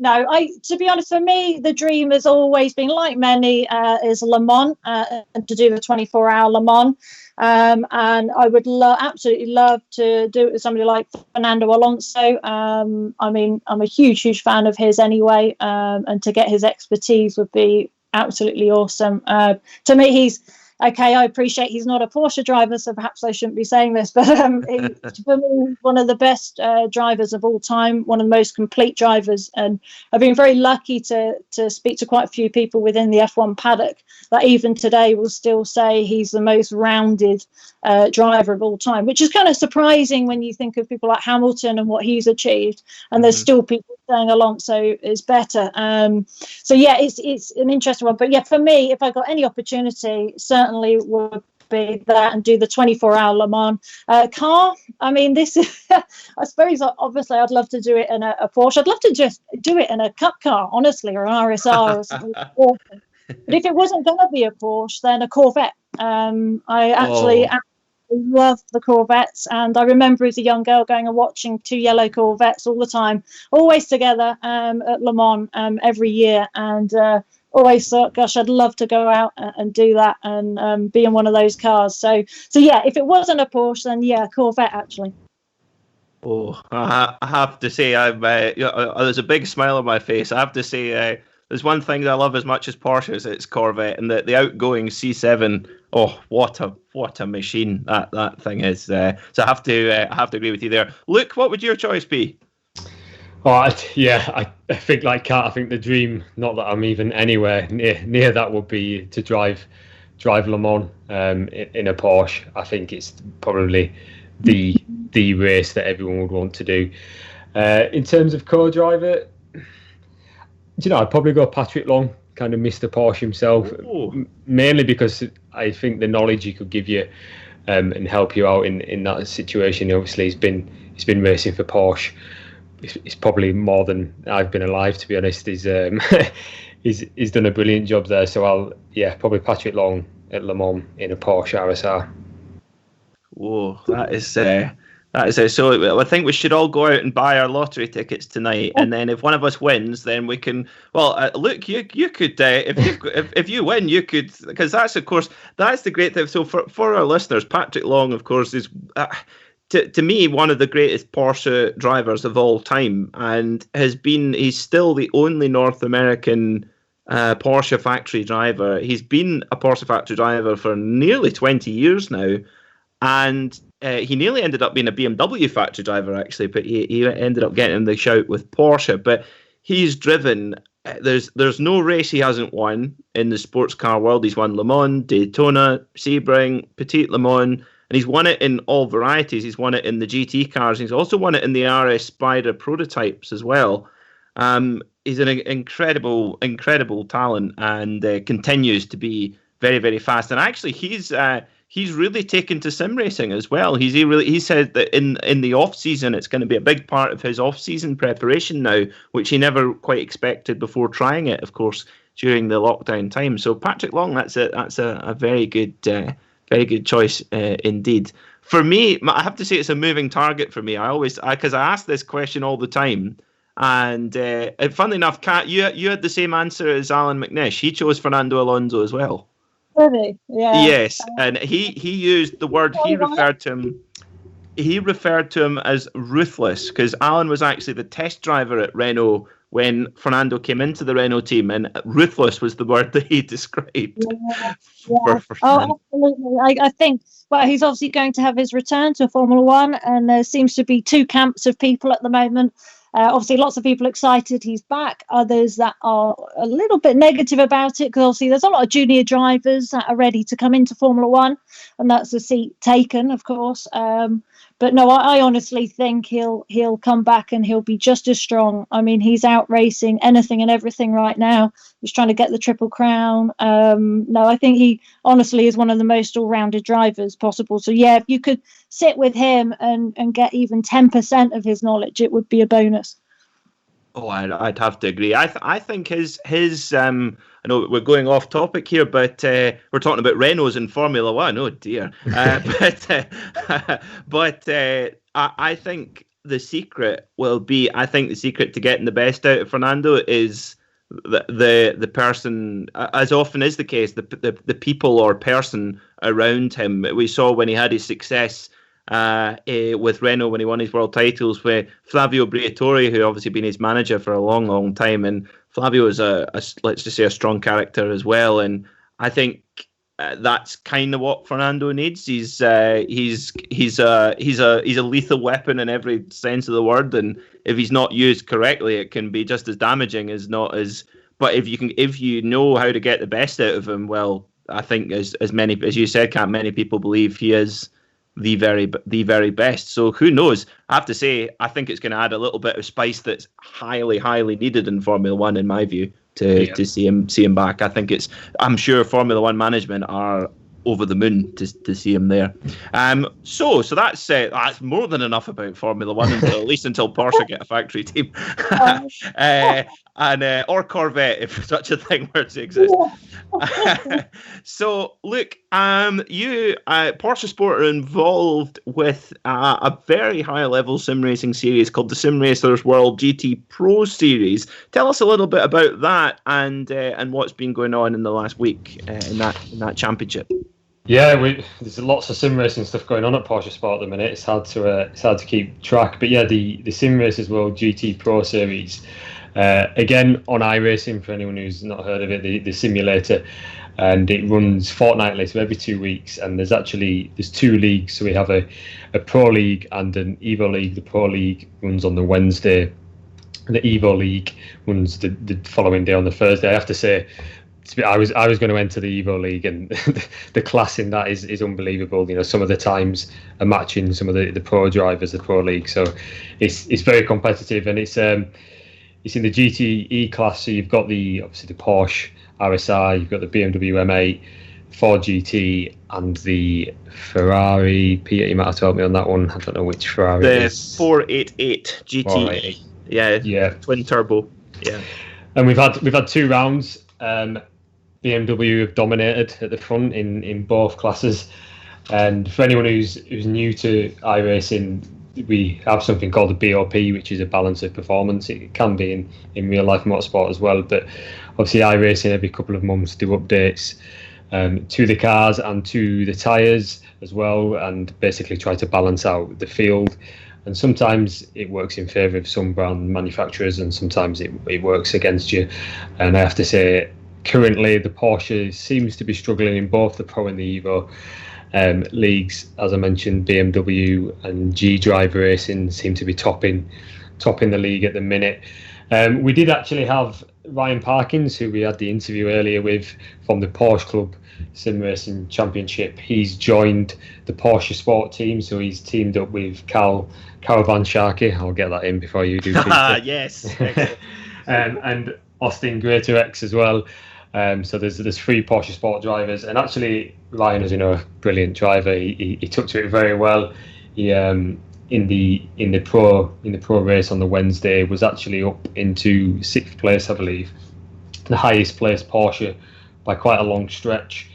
No, to be honest, for me, the dream has always been, like many, is Le Mans, to do the 24-hour Le Mans. And I would absolutely love to do it with somebody like Fernando Alonso. I mean, I'm a huge fan of his anyway, and to get his expertise would be absolutely awesome. To me, he's... Okay, I appreciate he's not a Porsche driver, so perhaps I shouldn't be saying this, but he's, for me, one of the best drivers of all time, one of the most complete drivers. And I've been very lucky to speak to quite a few people within the F1 paddock that even today will still say he's the most rounded driver of all time, which is kind of surprising when you think of people like Hamilton and what he's achieved. And there's still people saying Alonso is better. So, yeah, it's an interesting one. But, yeah, for me, if I got any opportunity, certainly would be that, and do the 24-hour Le Mans car. I mean, this is, I suppose, obviously, I'd love to do it in a Porsche. I'd love to just do it in a Cup car, honestly, or an RSR or something. But if it wasn't going to be a Porsche, then a Corvette. I absolutely love the Corvettes, and I remember as a young girl going and watching 2 yellow Corvettes all the time, always together at Le Mans every year, and always thought, gosh, I'd love to go out and do that and be in one of those cars. So yeah, if it wasn't a Porsche, then yeah, Corvette actually.
Oh, I have to say, there's a big smile on my face. I have to say, there's one thing that I love as much as Porsches, it's Corvette, and the outgoing C7. Oh, what a machine that thing is. So I have to agree with you there. Luke, what would your choice be?
Oh, I think like Kat, I think the dream, not that I'm even anywhere near that, would be to drive Le Mans in a Porsche. I think it's probably the race that everyone would want to do. In terms of co-driver, I'd probably go Patrick Long, kind of Mr. Porsche himself, mainly because I think the knowledge he could give you and help you out in that situation. Obviously, he's been racing for Porsche. It's probably more than I've been alive, to be honest. He's he's done a brilliant job there. So I'll probably Patrick Long at Le Mans in a Porsche RSR.
Whoa, that is so I think we should all go out and buy our lottery tickets tonight, and then if one of us wins, then we can. Well, Luke, you could if you win, you could, because that's the great thing. So for our listeners, Patrick Long, of course, is to me one of the greatest Porsche drivers of all time, and he's still the only North American Porsche factory driver. He's been a Porsche factory driver for nearly 20 years now. And he nearly ended up being a BMW factory driver, actually, but he ended up getting the shout with Porsche. But he's driven. There's no race he hasn't won in the sports car world. He's won Le Mans, Daytona, Sebring, Petit Le Mans, and he's won it in all varieties. He's won it in the GT cars. He's also won it in the RS Spider prototypes as well. He's an incredible talent, and continues to be very, very fast. And actually, he's really taken to sim racing as well. He said that in the off season, it's going to be a big part of his off season preparation now, which he never quite expected before trying it, of course, during the lockdown time. So Patrick Long, that's a very good choice indeed. For me, I have to say it's a moving target for me. Because I ask this question all the time. And funnily enough, Kat, you had the same answer as Alan McNish. He chose Fernando Alonso as well.
Really? Yeah.
Yes, and he used the word, he referred to him as ruthless, because Alan was actually the test driver at Renault when Fernando came into the Renault team, and ruthless was the word that he described. For
absolutely. I think, well, he's obviously going to have his return to Formula One, and there seems to be two camps of people at the moment. Obviously, lots of people excited he's back. Others that are a little bit negative about it, because obviously there's a lot of junior drivers that are ready to come into Formula One, and that's a seat taken, of course. But no, I honestly think he'll come back and he'll be just as strong. I mean, he's out racing anything and everything right now. He's trying to get the Triple Crown. No, I think he honestly is one of the most all-rounded drivers possible. So yeah, if you could sit with him and get even 10% of his knowledge, it would be a bonus.
Oh, I'd have to agree. I think his I know we're going off topic here, but we're talking about Renaults in Formula One. Oh dear! But I think the secret will be. I think the secret to getting the best out of Fernando is the person, as often is the case, the people or person around him. We saw when he had his success with Renault when he won his world titles, where Flavio Briatore, who obviously been his manager for a long, long time, and Flavio is let's just say a strong character as well, and I think that's kind of what Fernando needs. He's a lethal weapon in every sense of the word, and if he's not used correctly, it can be just as damaging as not as. But if you know how to get the best out of him, well, I think as you said, Kat, many people believe he is the very best. So who knows? I have to say, I think it's going to add a little bit of spice that's highly, highly needed in Formula One, in my view, to see him back. I'm sure Formula One management are over the moon to see him there. So that's more than enough about Formula One, at least until Porsche get a factory team, and or Corvette, if such a thing were to exist. So, look, you Porsche Sport are involved with a very high-level sim racing series called the Sim Racers World GT Pro Series. Tell us a little bit about that and what's been going on in the last week in that championship.
Yeah, there's lots of sim racing stuff going on at Porsche Sport at the minute. It's hard to keep track. But yeah, the Sim Racers World GT Pro Series, again on iRacing for anyone who's not heard of it, the simulator, and it runs fortnightly, so every 2 weeks. And there's two leagues. So we have a Pro League and an Evo League. The Pro League runs on the Wednesday, and the Evo League runs the following day on the Thursday. I have to say, I was going to enter the Evo League, and the class in that is unbelievable. You know, some of the times are matching some of the pro drivers, the Pro League. So it's very competitive, and it's in the GTE class. So you've got obviously the Porsche RSR, you've got the BMW M8, Ford GT and the Ferrari. Peter, you might have to help me on that one. I don't know which Ferrari it is.
The 488 GT.
488.
Yeah, twin turbo. Yeah.
And we've had 2 rounds. BMW have dominated at the front in both classes. And for anyone who's new to iRacing, we have something called a BOP, which is a balance of performance. It can be in real life motorsport as well, but obviously iRacing every couple of months do updates to the cars and to the tyres as well, and basically try to balance out the field. And sometimes it works in favour of some brand manufacturers, and sometimes it works against you. And I have to say, currently the Porsche seems to be struggling in both the Pro and the Evo leagues. As I mentioned, BMW and G Drive Racing seem to be topping the league at the minute. We did actually have Ryan Parkins, who we had the interview earlier with, from the Porsche Club Sim Racing Championship. He's joined the PorscheSport team, so he's teamed up with Caravan Sharkey. I'll get that in before you do.
Yes.
And Austin Greater X as well. So there's 3 PorscheSport drivers, and actually Ryan is a brilliant driver. He took to it very well. He in the pro race on the Wednesday was actually up into 6th place, I believe, the highest placed Porsche by quite a long stretch,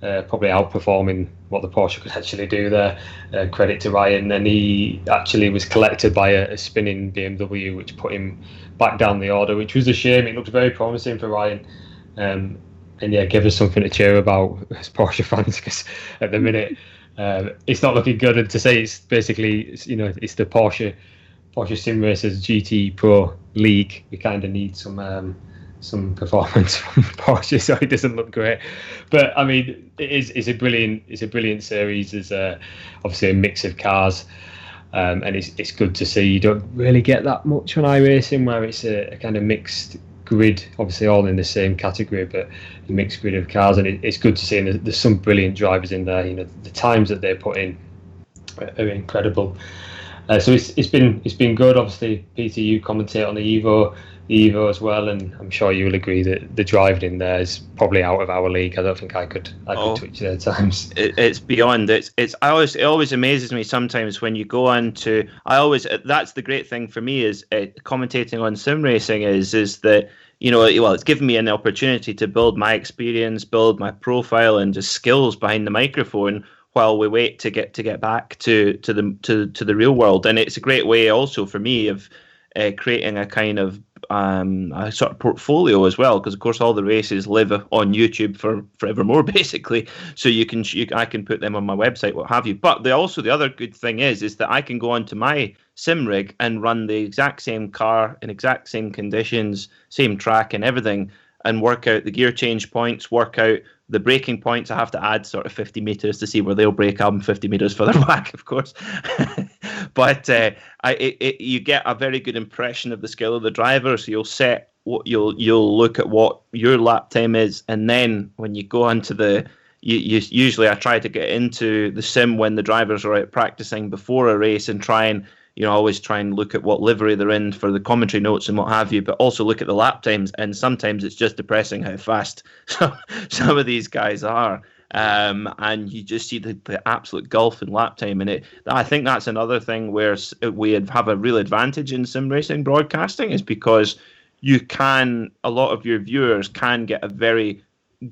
probably outperforming what the Porsche could actually do there. Credit to Ryan. And he actually was collected by a spinning BMW, which put him back down the order, which was a shame. It looked very promising for Ryan. And yeah, give us something to cheer about as Porsche fans, because at the minute it's not looking good. And to say it's basically it's the Porsche Sim Racers GT Pro League, we kind of need some performance from Porsche, so it doesn't look great. But I mean, it's a brilliant series. There's obviously a mix of cars, and it's good to see. You don't really get that much on iRacing, where it's a kind of mixed grid, obviously all in the same category, but a mixed grid of cars, and it's good to see. And there's some brilliant drivers in there. The times that they put in are incredible. So it's been good. Obviously, Peter, you commentate on the Evo as well, and I'm sure you will agree that the driving in there is probably out of our league. I don't think I could touch it at times.
It's beyond. It always amazes me sometimes when you go on to. That's the great thing for me is commentating on sim racing is that it's given me an opportunity to build my experience, build my profile, and just skills behind the microphone while we wait to get back to the real world. And it's a great way also for me of creating a kind of a sort of portfolio as well, because of course all the races live on YouTube forevermore basically, so I can put them on my website, what have you. But the other good thing is that I can go onto my sim rig and run the exact same car in exact same conditions, same track and everything, and work out the gear change points, work out the braking points. I have to add sort of 50 meters to see where they'll brake. I'm 50 meters further back, of course. But you get a very good impression of the skill of the driver. So you'll look at what your lap time is, and then when you go onto usually I try to get into the sim when the drivers are out practicing before a race, and always try and look at what livery they're in for the commentary notes and what have you, but also look at the lap times. And sometimes it's just depressing how fast some of these guys are. And you just see the absolute gulf in lap time. And I think that's another thing where we have a real advantage in sim racing broadcasting, is because a lot of your viewers can get a very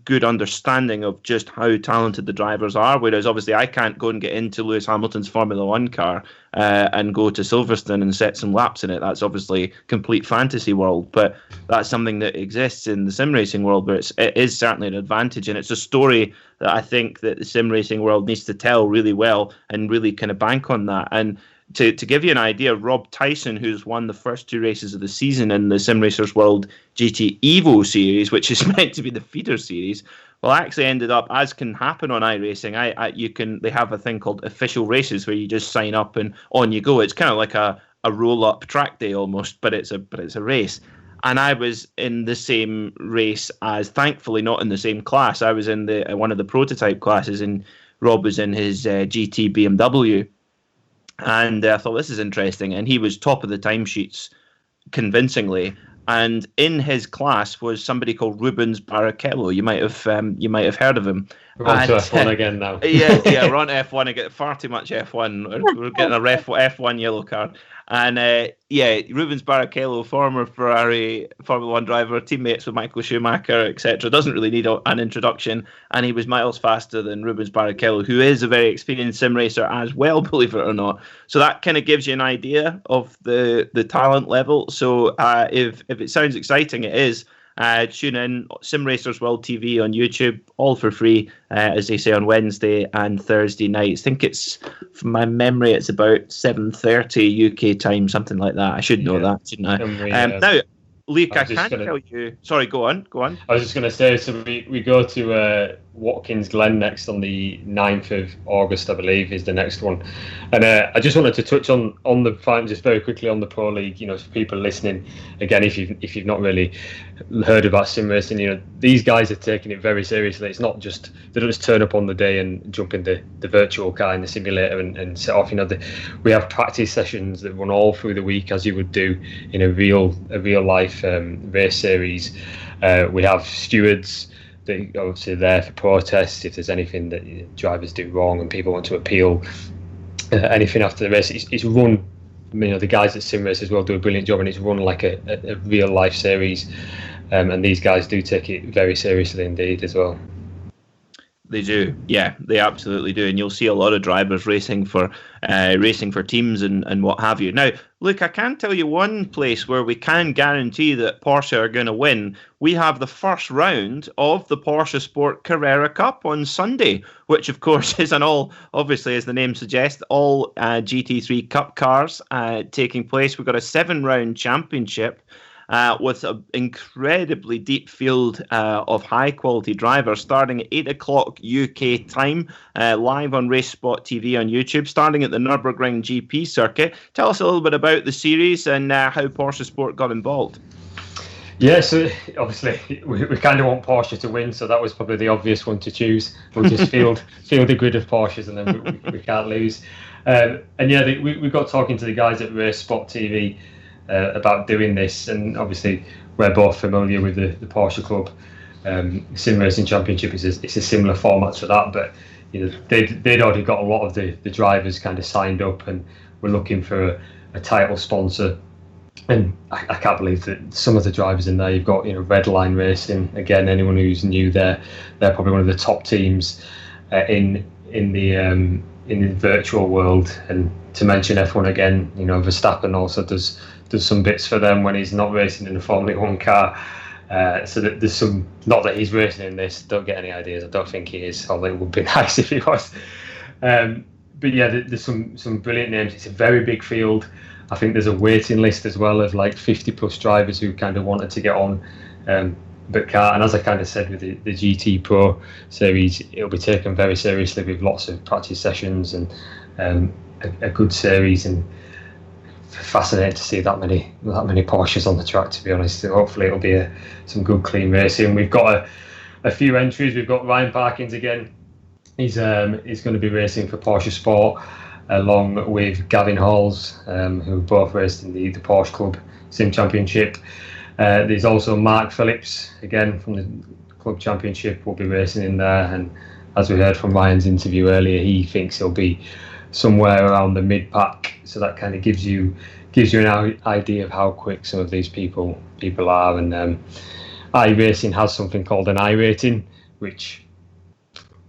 good understanding of just how talented the drivers are, whereas obviously I can't go and get into Lewis Hamilton's Formula One car and go to Silverstone and set some laps in it. That's obviously complete fantasy world, but that's something that exists in the sim racing world, where it is certainly an advantage, and it's a story that I think that the sim racing world needs to tell really well and really kind of bank on that. And to give you an idea, Rob Tyson, who's won the first 2 races of the season in the Sim Racers World GT Evo series, which is meant to be the feeder series, well, actually ended up, as can happen on iRacing, they have a thing called official races where you just sign up and on you go. It's kind of like a roll-up track day almost, but it's a race. And I was in the same race as, thankfully not in the same class. I was in one of the prototype classes, and Rob was in his GT BMW. And I thought, this is interesting. And he was top of the timesheets convincingly. and in his class was somebody called Rubens Barrichello. You might have heard of him.
We're on to F1 again now.
yeah, we're on F1. I get far too much F1. We're getting a F1 yellow card. And Rubens Barrichello, former Ferrari Formula 1 driver, teammates with Michael Schumacher, etc. Doesn't really need an introduction. And he was miles faster than Rubens Barrichello, who is a very experienced sim racer as well, believe it or not. So that kind of gives you an idea of the talent level. So if it sounds exciting, it is. Tune in, Sim Racers World TV on YouTube, all for free, as they say, on Wednesday and Thursday nights. I think it's, from my memory, it's about 7:30 UK time, something like that. I should know that, shouldn't I? Now, Luke, I can't tell you. Sorry, go on. I was
just going to say, so we go to Watkins Glen next on the 9th of August, I believe, is the next one. And I just wanted to touch on the fight just very quickly on the Pro League. For people listening, again, if you've not really heard about sim racing, these guys are taking it very seriously. It's not just, they don't just turn up on the day and jump in the virtual car in the simulator and set off. We have practice sessions that run all through the week, as you would do in a real life race series. We have stewards that are obviously there for protests if there's anything that drivers do wrong and people want to appeal anything after the race. It's run, the guys at Sim Race as well do a brilliant job, and it's run like a real life series, and these guys do take it very seriously indeed as well.
They do, yeah, they absolutely do, and you'll see a lot of drivers racing for teams and what have you. Now, look, I can tell you one place where we can guarantee that Porsche are going to win. We have the first round of the PorscheSport Carrera Cup on Sunday, which of course is obviously, as the name suggests, all GT3 Cup cars taking place. We've got a 7-round championship. With an incredibly deep field of high-quality drivers, starting at 8 o'clock UK time, live on Race Spot TV on YouTube, starting at the Nürburgring GP circuit. Tell us a little bit about the series and how PorscheSport got involved.
Yeah, so obviously we kind of want Porsche to win, so that was probably the obvious one to choose. We'll just field a grid of Porsches and then we can't lose. We got talking to the guys at Race Spot TV about doing this, and obviously we're both familiar with the Porsche Club Sim Racing Championship. It's a similar format to that, but they'd already got a lot of the drivers kind of signed up, and we're looking for a title sponsor. And I can't believe that some of the drivers in there, you've got Redline Racing. Again, anyone who's new there, they're probably one of the top teams in the virtual world. And to mention F1 again, Verstappen also does some bits for them when he's not racing in a Formula 1 car. So that there's some, not that he's racing in this, don't get any ideas, I don't think he is, although it would be nice if he was. But yeah, there's some brilliant names. It's a very big field. I think there's a waiting list as well of like 50 plus drivers who kind of wanted to get on, but can't. And as I kind of said with the GT Pro series, it'll be taken very seriously with lots of practice sessions and a good series, and fascinating to see that many Porsches on the track, to be honest. So hopefully it'll be some good clean racing. We've got a few entries. We've got Ryan Parkins again. He's going to be racing for PorscheSport along with Gavin Halls, who both raced in the Porsche Club Sim Championship. There's also Mark Phillips, again from the Club Championship, will be racing in there. And as we heard from Ryan's interview earlier, he thinks he'll be somewhere around the mid-pack. So that kind of gives you an idea of how quick some of these people are. And iRacing has something called an I rating, which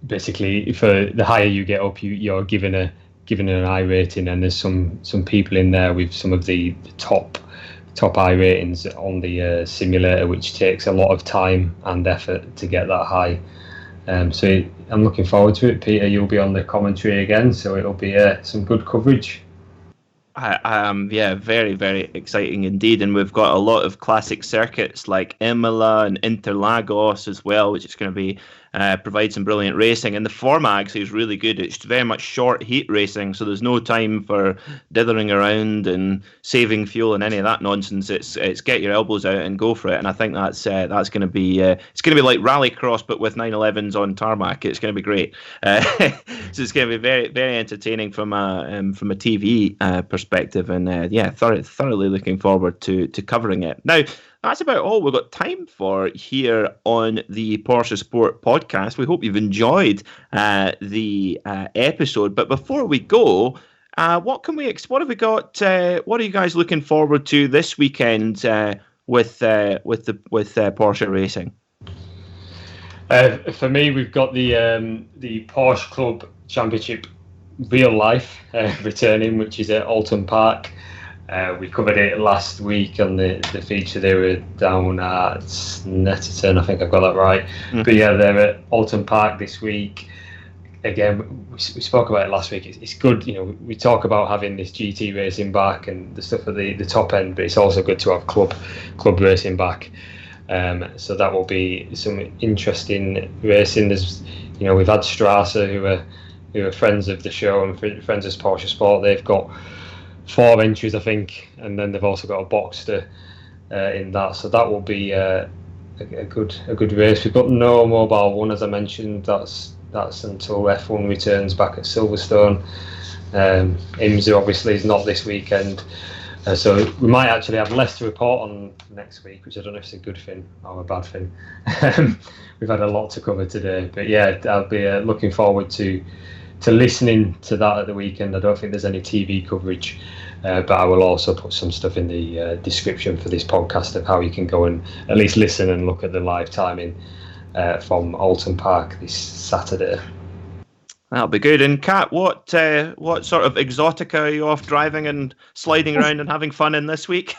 basically, for the higher you get up, you're given an I rating, and there's some people in there with some of the top I ratings on the simulator, which takes a lot of time and effort to get that high. So I'm looking forward to it. Peter, you'll be on the commentary again, so it'll be some good coverage.
Yeah, very, very exciting indeed. And we've got a lot of classic circuits like Imola and Interlagos as well, which is going to be provide some brilliant racing. And the format actually is really good. It's very much short heat racing, so there's no time for dithering around and saving fuel and any of that nonsense. It's get your elbows out and go for it. And I think that's going to be it's going to be like rallycross but with 911s on tarmac. It's going to be great. So it's going to be very, very entertaining from a TV perspective, and thoroughly looking forward to covering it. Now, that's about all we've got time for here on the Porsche Sport Podcast. We hope you've enjoyed the episode. But before we go, what have we got? What are you guys looking forward to this weekend with Porsche racing?
For me, we've got the Porsche Club Championship Real Life returning, which is at Alton Park. We covered it last week on the feature. They were down at Netterton, I think I've got that right. Mm-hmm. But yeah, they're at Alton Park this week. Again, we spoke about it last week. It's good, we talk about having this GT racing back and the stuff at the top end, but it's also good to have club racing back. So that will be some interesting racing. There's, we've had Strasser, who are friends of the show and friends of Porsche Sport. They've got 4 entries, I think, and then they've also got a Boxster in that. So that will be a good race. We've got no Mobile 1, as I mentioned. That's until F1 returns back at Silverstone. IMSA obviously is not this weekend. So we might actually have less to report on next week, which I don't know if it's a good thing or a bad thing. We've had a lot to cover today. But yeah, I'll be looking forward to listening to that at the weekend. I don't think there's any TV coverage, but I will also put some stuff in the description for this podcast of how you can go and at least listen and look at the live timing from Alton Park this Saturday.
That'll be good. And Kat, what sort of exotica are you off driving and sliding around and having fun in this week?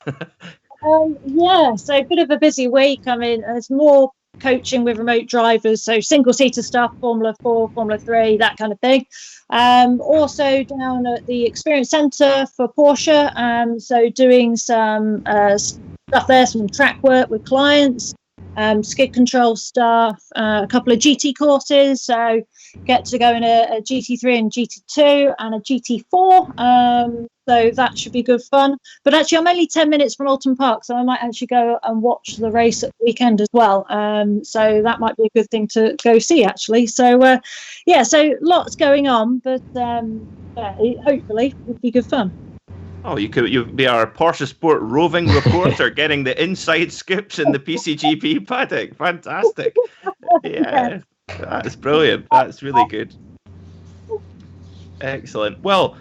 Yeah, so a bit of a busy week. I mean, there's more coaching with remote drivers, so single-seater stuff, Formula 4, Formula 3, that kind of thing. Also down at the Experience Centre for Porsche, so doing some stuff there, some track work with clients, skid control stuff, a couple of GT courses, so get to go in a GT3 and GT2 and a GT4, so that should be good fun. But actually I'm only 10 minutes from Alton Park, so I might actually go and watch the race at the weekend as well, so that might be a good thing to go see actually. So so lots going on, but hopefully it would be good fun.
Oh, you'd be our Porsche Sport roving reporter, getting the inside scoops in the PCGP paddock. Fantastic! Yeah, that's brilliant. That's really good. Excellent. Well,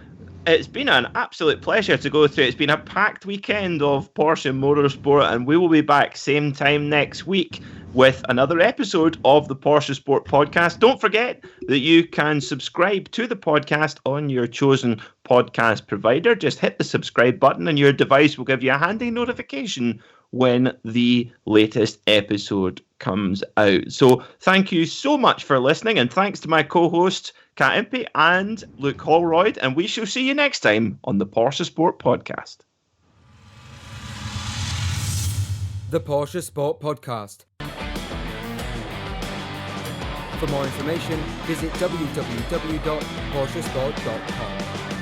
it's been an absolute pleasure to go through. It's been a packed weekend of Porsche Motorsport, and we will be back same time next week with another episode of the Porsche Sport Podcast. Don't forget that you can subscribe to the podcast on your chosen podcast provider. Just hit the subscribe button and your device will give you a handy notification when the latest episode comes out. So thank you so much for listening, and thanks to my co-hosts Kat Impey and Luke Holroyd, and we shall see you next time on the Porsche Sport Podcast.
The Porsche Sport Podcast. For more information, visit www.PorscheSport.com.